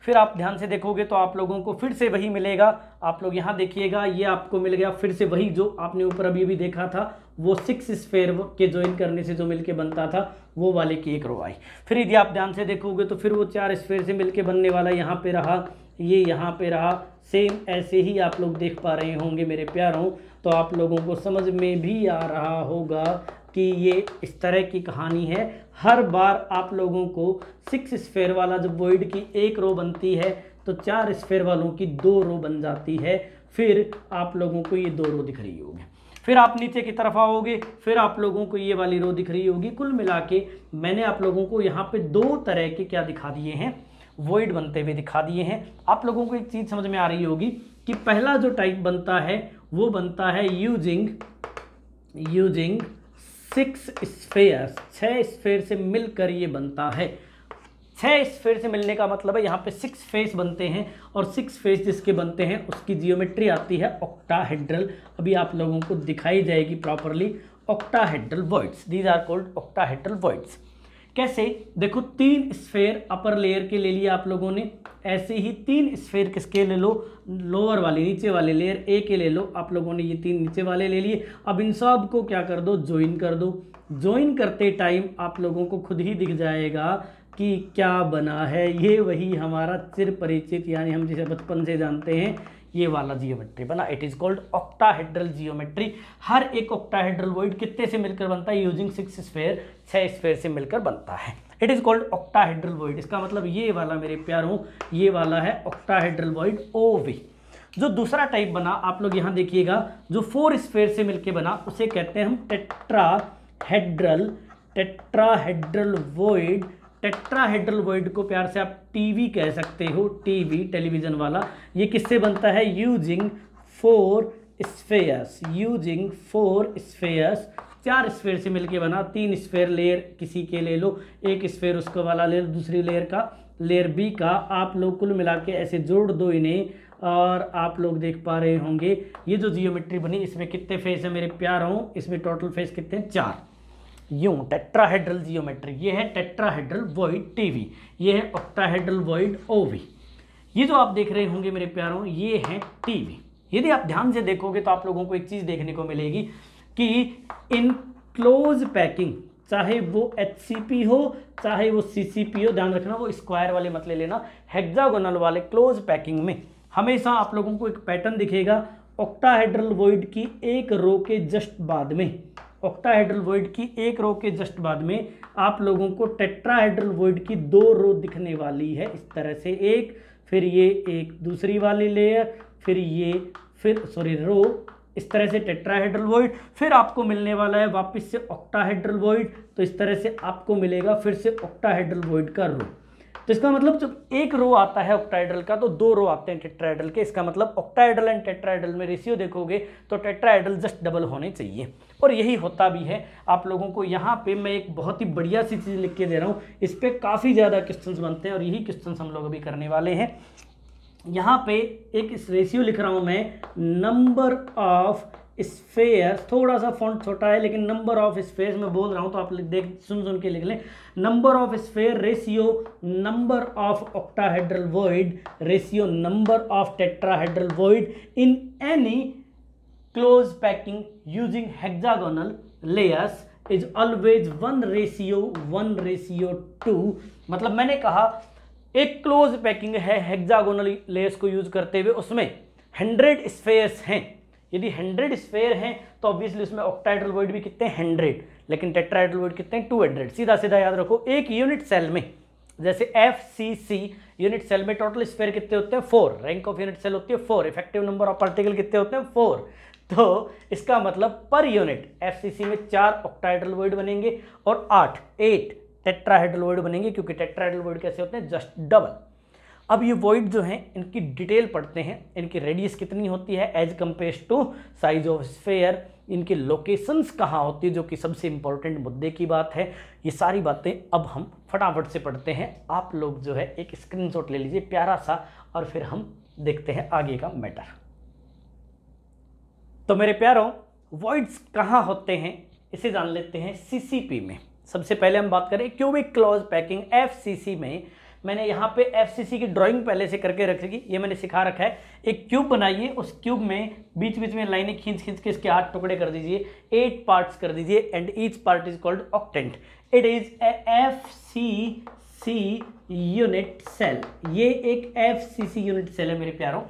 फिर आप ध्यान से देखोगे तो आप लोगों को फिर से वही मिलेगा। आप लोग यहाँ देखिएगा, ये आपको मिल गया फिर से वही जो आपने ऊपर अभी भी देखा था, वो 6 स्फेयर के ज्वाइन करने से जो मिलके बनता था, वो वाले की एक रो आई। फिर यदि आप ध्यान से देखोगे तो फिर वो 4 स्फेयर से मिलके बनने वाला यहाँ पे रहा, ये यहाँ पे रहा। सेम ऐसे ही आप लोग देख पा रहे होंगे मेरे प्यारों। तो आप लोगों को समझ में भी आ रहा होगा कि ये इस तरह की कहानी है। हर बार आप लोगों को 6 स्फेयर वाला जब वॉइड की एक रो बनती है तो 4 स्फेयर वालों की 2 रो बन जाती है। फिर आप लोगों को ये 2 रो दिख रही होगी। फिर आप नीचे की तरफ आओगे, फिर आप लोगों को ये वाली रो दिख रही होगी। कुल मिला के मैंने आप लोगों को यहाँ पे 2 तरह के क्या दिखा दिए हैं, वॉइड बनते हुए दिखा दिए हैं। आप लोगों को एक चीज़ समझ में आ रही होगी कि पहला जो टाइप बनता है वो बनता है यूजिंग 6 स्फेयर्स, 6 स्फेयर से मिलकर ये बनता है। 6 स्फेयर से मिलने का मतलब है यहाँ पे 6 फेस बनते हैं, और 6 फेस जिसके बनते हैं उसकी जियोमेट्री आती है ऑक्टाहेड्रल। अभी आप लोगों को दिखाई जाएगी properly, octahedral voids, these are called octahedral voids. कैसे, देखो 3 स्फेयर अपर लेयर के ले लिए आप लोगों ने, ऐसे ही 3 स्फेयर किसके ले लो, लोअर वाले नीचे वाले लेयर ए के ले लो। आप लोगों ने ये 3 नीचे वाले ले लिए। अब इन सब को क्या कर दो, ज्वाइन कर दो। ज्वाइन करते टाइम आप लोगों को खुद ही दिख जाएगा कि क्या बना है। ये वही हमारा चिर परिचित, यानी हम जिसे बचपन से जानते हैं, ये वाला जियोमेट्री बना। It is called octahedral geometry. हर एक ऑक्टाहेड्रल वॉइड कितने से मिलकर बनता है, यूजिंग 6 स्फेयर, 6 स्फेयर से मिलकर बनता है। It is called octahedral void. इसका मतलब ये वाला मेरे प्यारों, ये वाला है ऑक्टाहेड्रल वॉइड ओवी। जो दूसरा टाइप बना आप लोग यहाँ देखिएगा, जो 4 स्फेयर से मिलकर बना, उसे कहते हैं हम टेट्राहेड्रल वॉइड। टेट्राहेड्रल वॉइड को प्यार से आप टीवी कह सकते हो, टीवी टेलीविजन वाला। ये किससे बनता है, using 4 spheres, using 4 spheres. 4 sphere से मिलके बना। 3 स्फेयर लेयर किसी के ले लो, एक स्फेयर उसका वाला ले लो, दूसरी लेयर का, लेयर बी का। आप लोग कुल मिला के ऐसे जोड़ दो इन्हें, और आप लोग देख पा रहे होंगे ये जो जियोमेट्री बनी, इसमें कितने फेस है मेरे प्यारों, इसमें टोटल फेस कितने हैं, 4। यूं टेट्राहेड्रल जियोमेट्री। ये है टेट्राहेड्रल वॉइड टीवी, ये है ऑक्टाहेड्रल वॉइड ओवी। ये जो आप देख रहे होंगे मेरे प्यारों, ये है टीवी। यदि आप ध्यान से देखोगे तो आप लोगों को एक चीज़ देखने को मिलेगी कि इन क्लोज पैकिंग, चाहे वो HCP हो चाहे वो CCP हो, ध्यान रखना वो स्क्वायर वाले मत ले लेना, हेक्सागोनल वाले क्लोज पैकिंग में हमेशा आप लोगों को एक पैटर्न दिखेगा। ऑक्टाहेड्रल वॉइड की एक रो के जस्ट बाद में, ऑक्टाहेड्रल वॉइड की एक रो के जस्ट बाद में आप लोगों को टेट्राहेड्रल वॉइड की 2 रो दिखने वाली है। इस तरह से एक, फिर ये एक दूसरी वाली लेयर, फिर ये, फिर सॉरी रो, इस तरह से टेट्राहेड्रल वॉइड। फिर आपको मिलने वाला है वापस से ऑक्टाहेड्रल वॉइड, तो इस तरह से आपको मिलेगा फिर से ऑक्टाहेड्रल वॉइड का रो। तो इसका मतलब जब एक रो आता है ऑक्टाहेड्रल का तो 2 रो आते हैं टेट्राहेड्रल के। इसका मतलब ऑक्टाहेड्रल एंड टेट्राहेड्रल में रेशियो देखोगे तो टेट्राहेड्रल जस्ट डबल होने चाहिए, और यही होता भी है। आप लोगों को यहाँ पे मैं एक बहुत ही बढ़िया सी चीज़ लिख के दे रहा हूँ, इस पर काफ़ी ज़्यादा क्वेश्चंस बनते हैं और यही क्वेश्चंस हम लोग अभी करने वाले हैं। यहाँ पे एक इस रेशियो लिख रहा हूँ मैं, नंबर ऑफ स्फेयर, थोड़ा सा फॉन्ट छोटा है लेकिन नंबर ऑफ स्फेयर मैं बोल रहा हूँ तो आप देख सुन के लिख लें। Number of sphere ratio number of octahedral void ratio number of tetrahedral void in any close packing using hexagonal layers is always 1:2। मतलब मैंने कहा एक क्लोज पैकिंग है हेक्सागोनल लेयर्स को यूज करते हुए, उसमें 100 स्फेयर्स हैं। यदि 100 स्फेयर हैं तो ऑब्वियसली उसमें ऑक्टाहेड्रल वॉइड भी कितने हैं, 100, लेकिन टेट्राहेड्रल वॉइड कितने हैं, 200। सीधा सीधा याद रखो, एक यूनिट सेल में जैसे FCC यूनिट सेल में टोटल स्फेयर कितने होते हैं, 4। रैंक ऑफ यूनिट सेल होती है 4। इफेक्टिव नंबर ऑफ पार्टिकल कितने होते हैं, 4। तो इसका मतलब पर यूनिट FCC में 4 ऑक्टाहेड्रल वॉइड बनेंगे और 8 टेट्राहेड्रल वॉइड बनेंगे, क्योंकि टेट्राहेड्रल वॉइड कैसे होते हैं, जस्ट डबल। अब ये वॉइड जो हैं इनकी डिटेल पढ़ते हैं। इनकी रेडियस कितनी होती है as compare to size of sphere, इनकी लोकेशंस कहाँ होती है, जो कि सबसे इंपॉर्टेंट मुद्दे की बात है। ये सारी बातें अब हम फटाफट से पढ़ते हैं। आप लोग जो है एक स्क्रीनशॉट ले लीजिए प्यारा सा, और फिर हम देखते हैं आगे का मैटर। तो मेरे प्यारों, वॉइड्स कहाँ होते हैं इसे जान लेते हैं CCP में। सबसे पहले हम बात करें क्यूबिक क्लोज पैकिंग FCC में। मैंने यहाँ पे FCC की ड्राइंग पहले से करके रखेगी, ये मैंने सिखा रखा है। एक क्यूब बनाइए, उस क्यूब में बीच बीच में लाइनें खींच खींच के इसके 8 टुकड़े कर दीजिए, 8 पार्ट्स कर दीजिए, and each part is called octant. It is a FCC unit cell. ये एक FCC यूनिट सेल है मेरे प्यारों।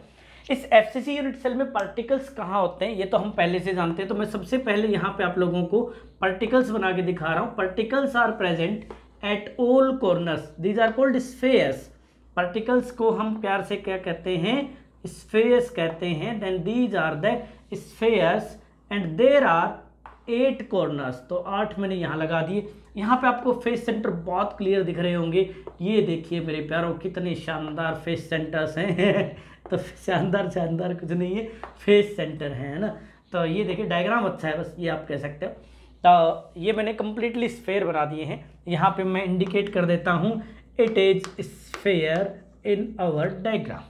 इस एफसीसी यूनिट सेल में पार्टिकल्स कहाँ होते हैं ये तो हम पहले से जानते हैं, तो मैं सबसे पहले यहाँ पे आप लोगों को पार्टिकल्स बना के दिखा रहा हूँ। Particles are present at all corners, these are called spheres. Particles को हम प्यार से क्या कहते हैं, स्फेयर्स कहते हैं। Then these are the spheres and there are 8 corners, तो 8 मैंने यहाँ लगा दिए। यहाँ पे आपको फेस सेंटर बहुत क्लियर दिख रहे होंगे, ये देखिए मेरे प्यारों कितने शानदार फेस सेंटर्स हैं तो शानदार कुछ नहीं है, फेस सेंटर है ना। तो ये देखिए डायग्राम अच्छा है, बस ये आप कह सकते हो। तो ये मैंने कंप्लीटली स्फेयर बना दिए हैं। यहाँ पे मैं इंडिकेट कर देता हूँ it is sphere in our diagram.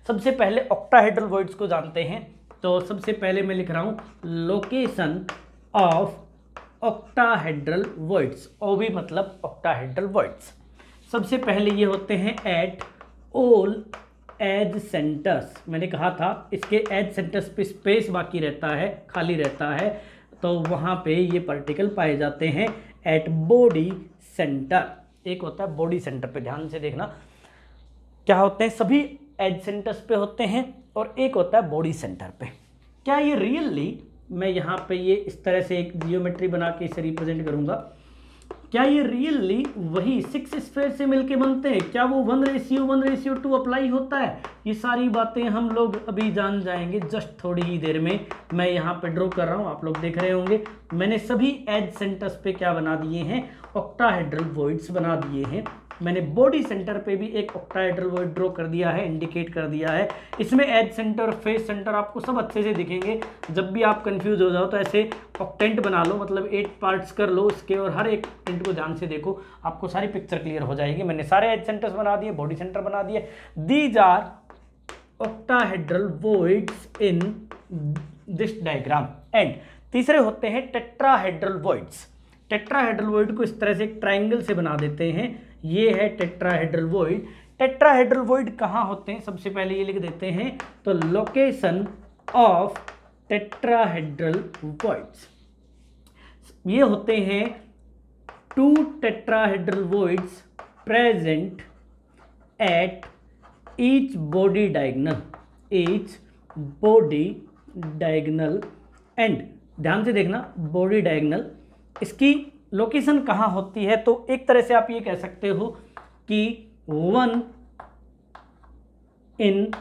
सबसे ऑक्टाहेड्रल वॉइड्स को जानते हैं, तो सबसे पहले मैं लिख रहा हूँ लोकेशन ऑफ ऑक्टाहेड्रल वॉइड्स, ओवी मतलब ऑक्टाहेड्रल वॉइड्स। सबसे पहले ये होते हैं एट ऑल एज सेंटर्स। मैंने कहा था इसके एज सेंटर्स पे स्पेस बाकी रहता है, खाली रहता है, तो वहाँ पे ये पार्टिकल पाए जाते हैं एट बॉडी सेंटर। एक होता है बॉडी सेंटर पे, ध्यान से देखना क्या होते हैं, सभी एज सेंटर्स पे होते हैं, और एक होता है बॉडी सेंटर पे। क्या ये रियली, मैं यहाँ पे ये इस तरह से एक जियोमेट्री बना के इसे रिप्रेजेंट करूँगा, क्या ये रियली वही 6 स्फेयर से मिलके बनते हैं? क्या वो 1:1:2 अप्लाई होता है? ये सारी बातें हम लोग अभी जान जाएंगे जस्ट थोड़ी ही देर में। मैं यहाँ पे ड्रॉ कर रहा हूँ, आप लोग देख रहे होंगे मैंने सभी एज सेंटर्स पे क्या बना दिए हैं, ऑक्टाहेड्रल वॉइड्स बना दिए हैं। मैंने बॉडी सेंटर पे भी एक ऑक्टाहेड्रल वॉइड ड्रॉ कर दिया है, इंडिकेट कर दिया है। इसमें एज सेंटर, फेस सेंटर आपको सब अच्छे से दिखेंगे। जब भी आप कंफ्यूज हो जाओ तो ऐसे ऑक्टेंट बना लो, मतलब 8 पार्ट्स कर लो इसके, और हर एक टेंट को ध्यान से देखो, आपको सारी पिक्चर क्लियर हो जाएगी। मैंने सारे एज सेंटर्स बना दिए, बॉडी सेंटर बना दिए। These are octahedral voids in this diagram. And तीसरे होते हैं टेट्राहेड्रल वॉइड्स। टेट्राहेड्रल वॉइड को इस तरह से एक ट्राइंगल से बना देते हैं, ये है टेट्राहेड्रल वॉइड। टेट्राहेड्रल वॉइड कहाँ होते हैं, सबसे पहले ये लिख देते हैं, तो लोकेशन ऑफ टेट्राहेड्रल वॉइड्स, ये होते हैं 2 tetrahedral voids present at each body diagonal, each body diagonal. And ध्यान से देखना, बॉडी डायगोनल इसकी लोकेशन कहाँ होती है, तो एक तरह से आप ये कह सकते हो कि 1 in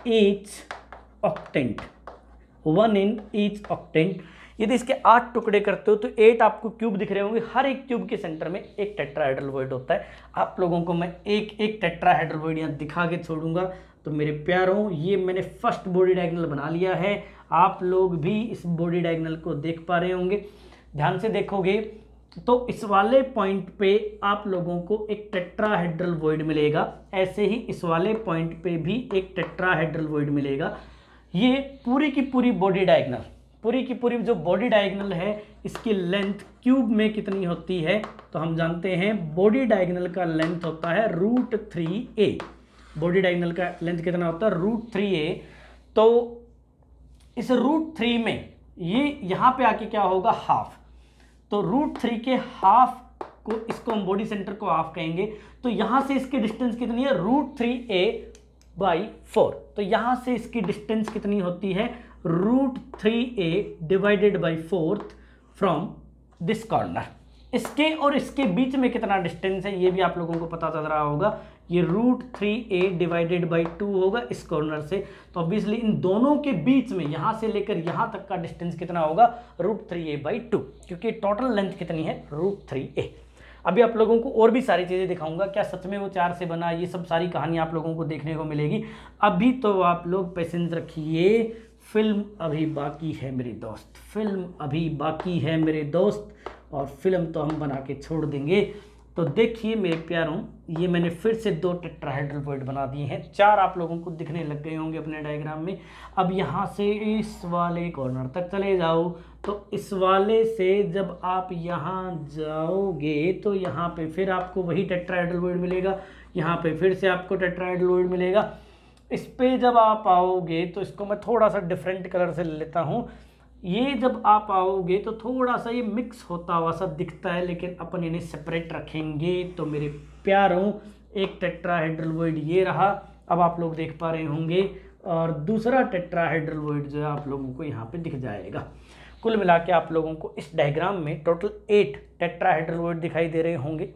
each octant, 1 in each octant। यदि इसके 8 टुकड़े करते हो तो 8 आपको क्यूब दिख रहे होंगे, हर एक क्यूब के सेंटर में एक टेट्राहेड्रल वॉइड होता है। आप लोगों को मैं एक एक टेट्राहेड्रल वॉइड यहाँ दिखा के छोड़ूंगा। तो मेरे प्यारों, ये मैंने फर्स्ट बॉडी डायगोनल बना लिया है, आप लोग भी इस बॉडी डायगोनल को देख पा रहे होंगे। ध्यान से देखोगे तो इस वाले पॉइंट पे आप लोगों को एक टेट्राहेड्रल वॉइड मिलेगा, ऐसे ही इस वाले पॉइंट पे भी एक टेट्राहेड्रल वॉइड मिलेगा। ये पूरी की पूरी बॉडी डायगोनल, पूरी की पूरी जो बॉडी डायगोनल है, इसकी लेंथ क्यूब में कितनी होती है, तो हम जानते हैं बॉडी डायगोनल का लेंथ होता है √3a। बॉडी डायगोनल का लेंथ कितना होता है, √3a। तो इस √3 में ये यहाँ पे आके क्या होगा, हाफ। तो √3 के हाफ को, इसको हम बॉडी सेंटर को हाफ कहेंगे। तो यहाँ से इसकी डिस्टेंस कितनी है, √3a/4। तो यहाँ से इसकी डिस्टेंस कितनी होती है, √3a/4 फ्रॉम दिस कॉर्नर। इसके और इसके बीच में कितना डिस्टेंस है ये भी आप लोगों को पता चल रहा होगा, ये √3a/2 होगा इस कॉर्नर से। तो ऑब्वियसली इन दोनों के बीच में, यहाँ से लेकर यहाँ तक का डिस्टेंस कितना होगा, √3a/2, क्योंकि टोटल लेंथ कितनी है, √3a। अभी आप लोगों को और भी सारी चीज़ें दिखाऊंगा, क्या सच में वो 4 से बना, ये सब सारी कहानी आप लोगों को देखने को मिलेगी। अभी तो आप लोग पेशेंस रखिए, फिल्म अभी बाकी है मेरे दोस्त, फिल्म अभी बाकी है मेरे दोस्त, और फिल्म तो हम बना के छोड़ देंगे। तो देखिए मेरे प्यारों, ये मैंने फिर से 2 टेट्राहेड्रल वॉइड बना दिए हैं, 4 आप लोगों को दिखने लग गए होंगे अपने डायग्राम में। अब यहाँ से इस वाले कॉर्नर तक चले जाओ, तो इस वाले से जब आप यहाँ जाओगे तो यहाँ पे फिर आपको वही टेट्राहेड्रल वॉइड मिलेगा, यहाँ पे फिर से आपको टेट्राहेड्रल वॉइड मिलेगा। इस पे जब आप आओगे तो इसको मैं थोड़ा सा डिफरेंट कलर से ले लेता हूँ। ये जब आप आओगे तो थोड़ा सा ये मिक्स होता हुआ सा दिखता है, लेकिन अपन इन्हें सेपरेट रखेंगे। तो मेरे प्यारों, एक टेट्राहेड्रल वॉइड ये रहा, अब आप लोग देख पा रहे होंगे, और दूसरा टेट्राहेड्रल वॉइड जो है आप लोगों को यहाँ पे दिख जाएगा। कुल मिला के आप लोगों को इस डायग्राम में टोटल 8 टेट्राहेड्रल वॉइड दिखाई दे रहे होंगे।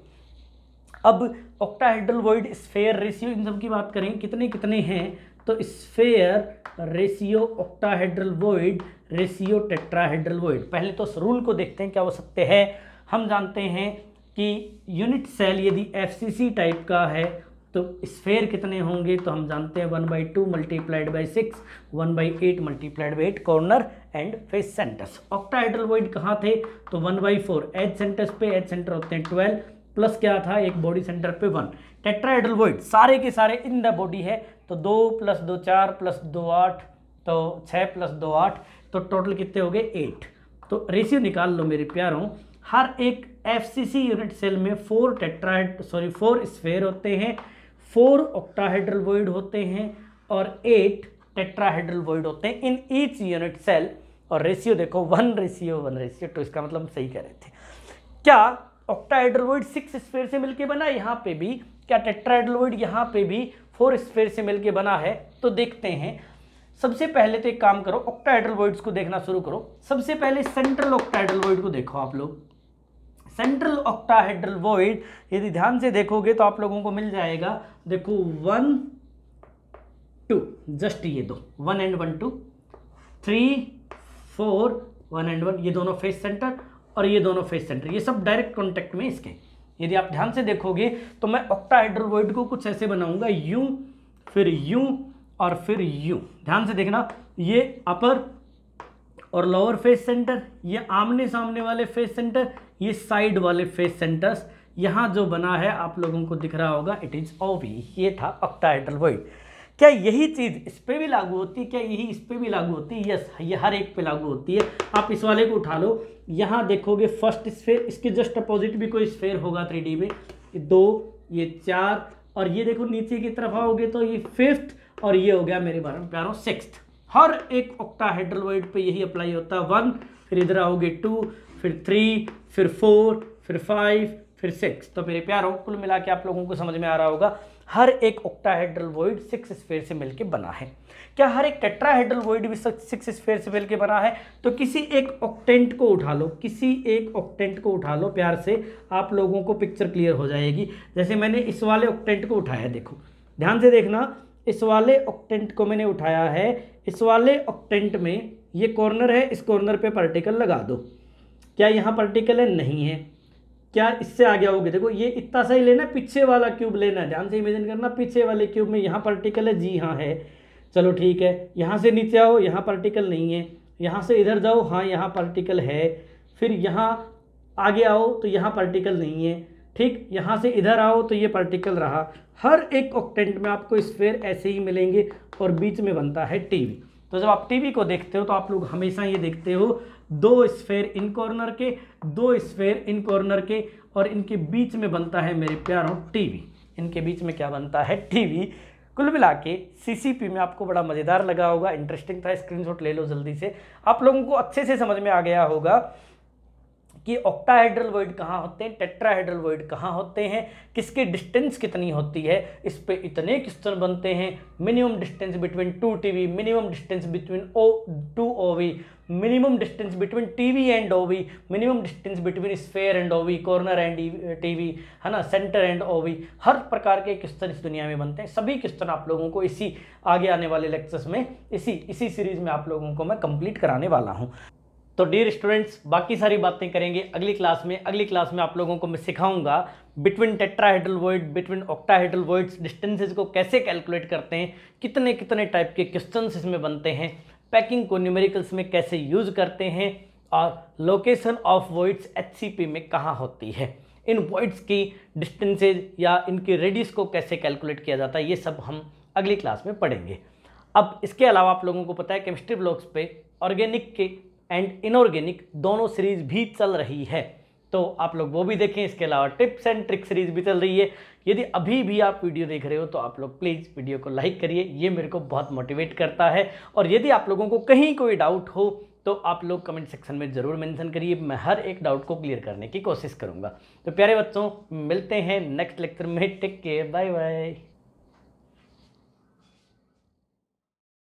अब ऑक्टाहेड्रल वॉइड, स्फेयर, रेशियो, इन सब की बात करें कितने कितने हैं, तो sphere, ratio, octahedral void, ratio, tetrahedral void. पहले तो इस रूल को देखते हैं क्या वो सत्य है। हम जानते हैं कि यूनिट सेल यदि एफसीसी टाइप का है तो स्फेयर कितने होंगे, तो हम जानते हैं 1/2 multiplied by 6, 1/8 multiplied by 8 corner and face centres. Octahedral void कहाँ थे, तो 1/4 एज सेंटर्स पे, एज सेंटर होते हैं 12 प्लस क्या था एक बॉडी सेंटर पे 1। टेट्राहेड्रल वॉइड सारे के सारे इन द बॉडी है, तो 2 + 2 4 + 2 8, तो 6 + 2 8, तो टोटल कितने हो गए 8। तो रेशियो निकाल लो मेरे प्यारों, हर एक एफसीसी यूनिट सेल में 4 स्फेयर होते हैं, 4 ऑक्टाहेड्रल वॉइड होते हैं और 8 टेट्राहेड्रल वॉइड होते हैं इन ईच यूनिट सेल। और रेशियो देखो 1:1:2, इसका मतलब हम सही कह रहे थे। क्या ऑक्टाहेड्रल वॉइड 6 स्फेयर से मिलके बना यहाँ पे भी, क्या टेट्राहेड्रल वॉइड यहाँ पे भी 4 स्फेयर से मिलके बना है, तो देखते हैं। सबसे पहले तो एक काम करो, ऑक्टाहेड्रल वॉइड्स को देखना शुरू करो। सबसे पहले सेंट्रल ऑक्टाहेड्रल वॉइड को देखो आप लोग। सेंट्रल ऑक्टाहेड्रल वॉइड यदि ध्यान से देखोगे तो आप लोगों को मिल जाएगा, देखो 1 2, जस्ट ये दो 1 and 1 2, 3 4 1 and 1, ये दोनों फेस सेंटर और ये दोनों फेस सेंटर, ये सब डायरेक्ट कॉन्टेक्ट में इसके। यदि आप ध्यान से देखोगे तो मैं ऑक्टाहेड्रल वॉइड को कुछ ऐसे बनाऊंगा, यूं फिर यूं और फिर यूं। ध्यान से देखना, ये अपर और लोअर फेस सेंटर, ये आमने सामने वाले फेस सेंटर, ये साइड वाले फेस सेंटर्स। यहाँ जो बना है आप लोगों को दिख रहा होगा, इट इज ओवी। ये था ऑक्टाहेड्रल वॉइड। क्या यही चीज़ इस पे भी लागू होती है, क्या यही इस पे भी लागू होती है? यस, ये हर एक पे लागू होती है। आप इस वाले को उठा लो, यहाँ देखोगे फर्स्ट स्फेयर, इसके जस्ट अपोजिट भी कोई स्फेयर होगा 3D में, 2, ये 4, और ये देखो नीचे की तरफ आओगे तो ये 5th, और ये हो गया मेरे प्यारों 6th। हर एक ऑक्टाहेड्रल वॉइड पे यही अप्लाई होता है। 1, फिर इधर आओगे 2, फिर 3, फिर 4, फिर 5, फिर 6। तो मेरे प्यारों कुल मिला के आप लोगों को समझ में आ रहा होगा, हर एक ऑक्टाहेड्रल वॉइड 6 स्फेयर से मिलके बना है। क्या हर एक टेट्राहेड्रल वॉइड भी 6 स्फेयर से मिलके बना है? तो किसी एक ऑक्टेंट को उठा लो, किसी एक ऑक्टेंट को उठा लो प्यार से, आप लोगों को पिक्चर क्लियर हो जाएगी। जैसे मैंने इस वाले ऑक्टेंट को उठाया, देखो ध्यान से देखना, इस वाले ऑक्टेंट को मैंने उठाया है। इस वाले ऑक्टेंट में ये कॉर्नर है, इस कॉर्नर पे पार्टिकल लगा दो। क्या यहाँ पार्टिकल है? नहीं है। क्या इससे आगे आओगे, देखो ये इतना सा ही लेना, पीछे वाला क्यूब लेना है, ध्यान से इमेजिन करना, पीछे वाले क्यूब में यहाँ पार्टिकल है, जी हाँ है, चलो ठीक है। यहाँ से नीचे आओ, यहाँ पार्टिकल नहीं है। यहाँ से इधर जाओ, हाँ यहाँ पार्टिकल है। फिर यहाँ आगे आओ तो यहाँ पार्टिकल नहीं है, ठीक। यहाँ से इधर आओ तो ये पार्टिकल रहा। हर एक ऑक्टेंट में आपको स्फेयर ऐसे ही मिलेंगे और बीच में बनता है टीवी। तो जब आप टीवी को देखते हो तो आप लोग हमेशा ये देखते हो 2 स्फेयर इन कॉर्नर के, 2 स्फेयर इन कॉर्नर के, और इनके बीच में बनता है मेरे प्यारों टीवी। इनके बीच में क्या बनता है? टीवी। कुल मिला के सीसीपी में आपको बड़ा मज़ेदार लगा होगा, इंटरेस्टिंग था। स्क्रीनशॉट ले लो जल्दी से, आप लोगों को अच्छे से समझ में आ गया होगा कि ऑक्टाहेड्रल वॉइड कहाँ होते हैं, टेट्राहेड्रल वॉइड कहाँ होते हैं, किसकी डिस्टेंस कितनी होती है, इस पे इतने क्वेश्चन बनते हैं। Minimum distance between 2 TV, minimum distance between 2 OV, minimum distance between TV and OV, minimum distance between sphere and OV, corner and TV, है ना, सेंटर एंड ओवी। हर प्रकार के क्वेश्चन इस दुनिया में बनते हैं। सभी क्वेश्चन आप लोगों को इसी आगे आने वाले लेक्चर्स में, इसी सीरीज में आप लोगों को मैं कंप्लीट कराने वाला हूँ। तो डियर स्टूडेंट्स, बाकी सारी बातें करेंगे अगली क्लास में। अगली क्लास में आप लोगों को मैं सिखाऊंगा between tetrahedral void, between octahedral voids distances को कैसे कैलकुलेट करते हैं, कितने कितने टाइप के क्वेश्चंस इसमें बनते हैं, पैकिंग को न्यूमेरिकल्स में कैसे यूज करते हैं, और लोकेशन ऑफ वॉइड्स एचसीपी में कहाँ होती है, इन वॉइड्स की डिस्टेंसेज या इनकी रेडियस को कैसे कैलकुलेट किया जाता है, ये सब हम अगली क्लास में पढ़ेंगे। अब इसके अलावा आप लोगों को पता है केमिस्ट्री ब्लॉग्स पे ऑर्गेनिक के एंड इनऑर्गेनिक दोनों सीरीज भी चल रही है, तो आप लोग वो भी देखें। इसके अलावा टिप्स एंड ट्रिक सीरीज भी चल रही है। यदि अभी भी आप वीडियो देख रहे हो तो आप लोग प्लीज़ वीडियो को लाइक करिए, ये मेरे को बहुत मोटिवेट करता है। और यदि आप लोगों को कहीं कोई डाउट हो तो आप लोग कमेंट सेक्शन में ज़रूर मेंशन करिए, मैं हर एक डाउट को क्लियर करने की कोशिश करूँगा। तो प्यारे बच्चों, मिलते हैं नेक्स्ट लेक्चर में। Take care, bye bye.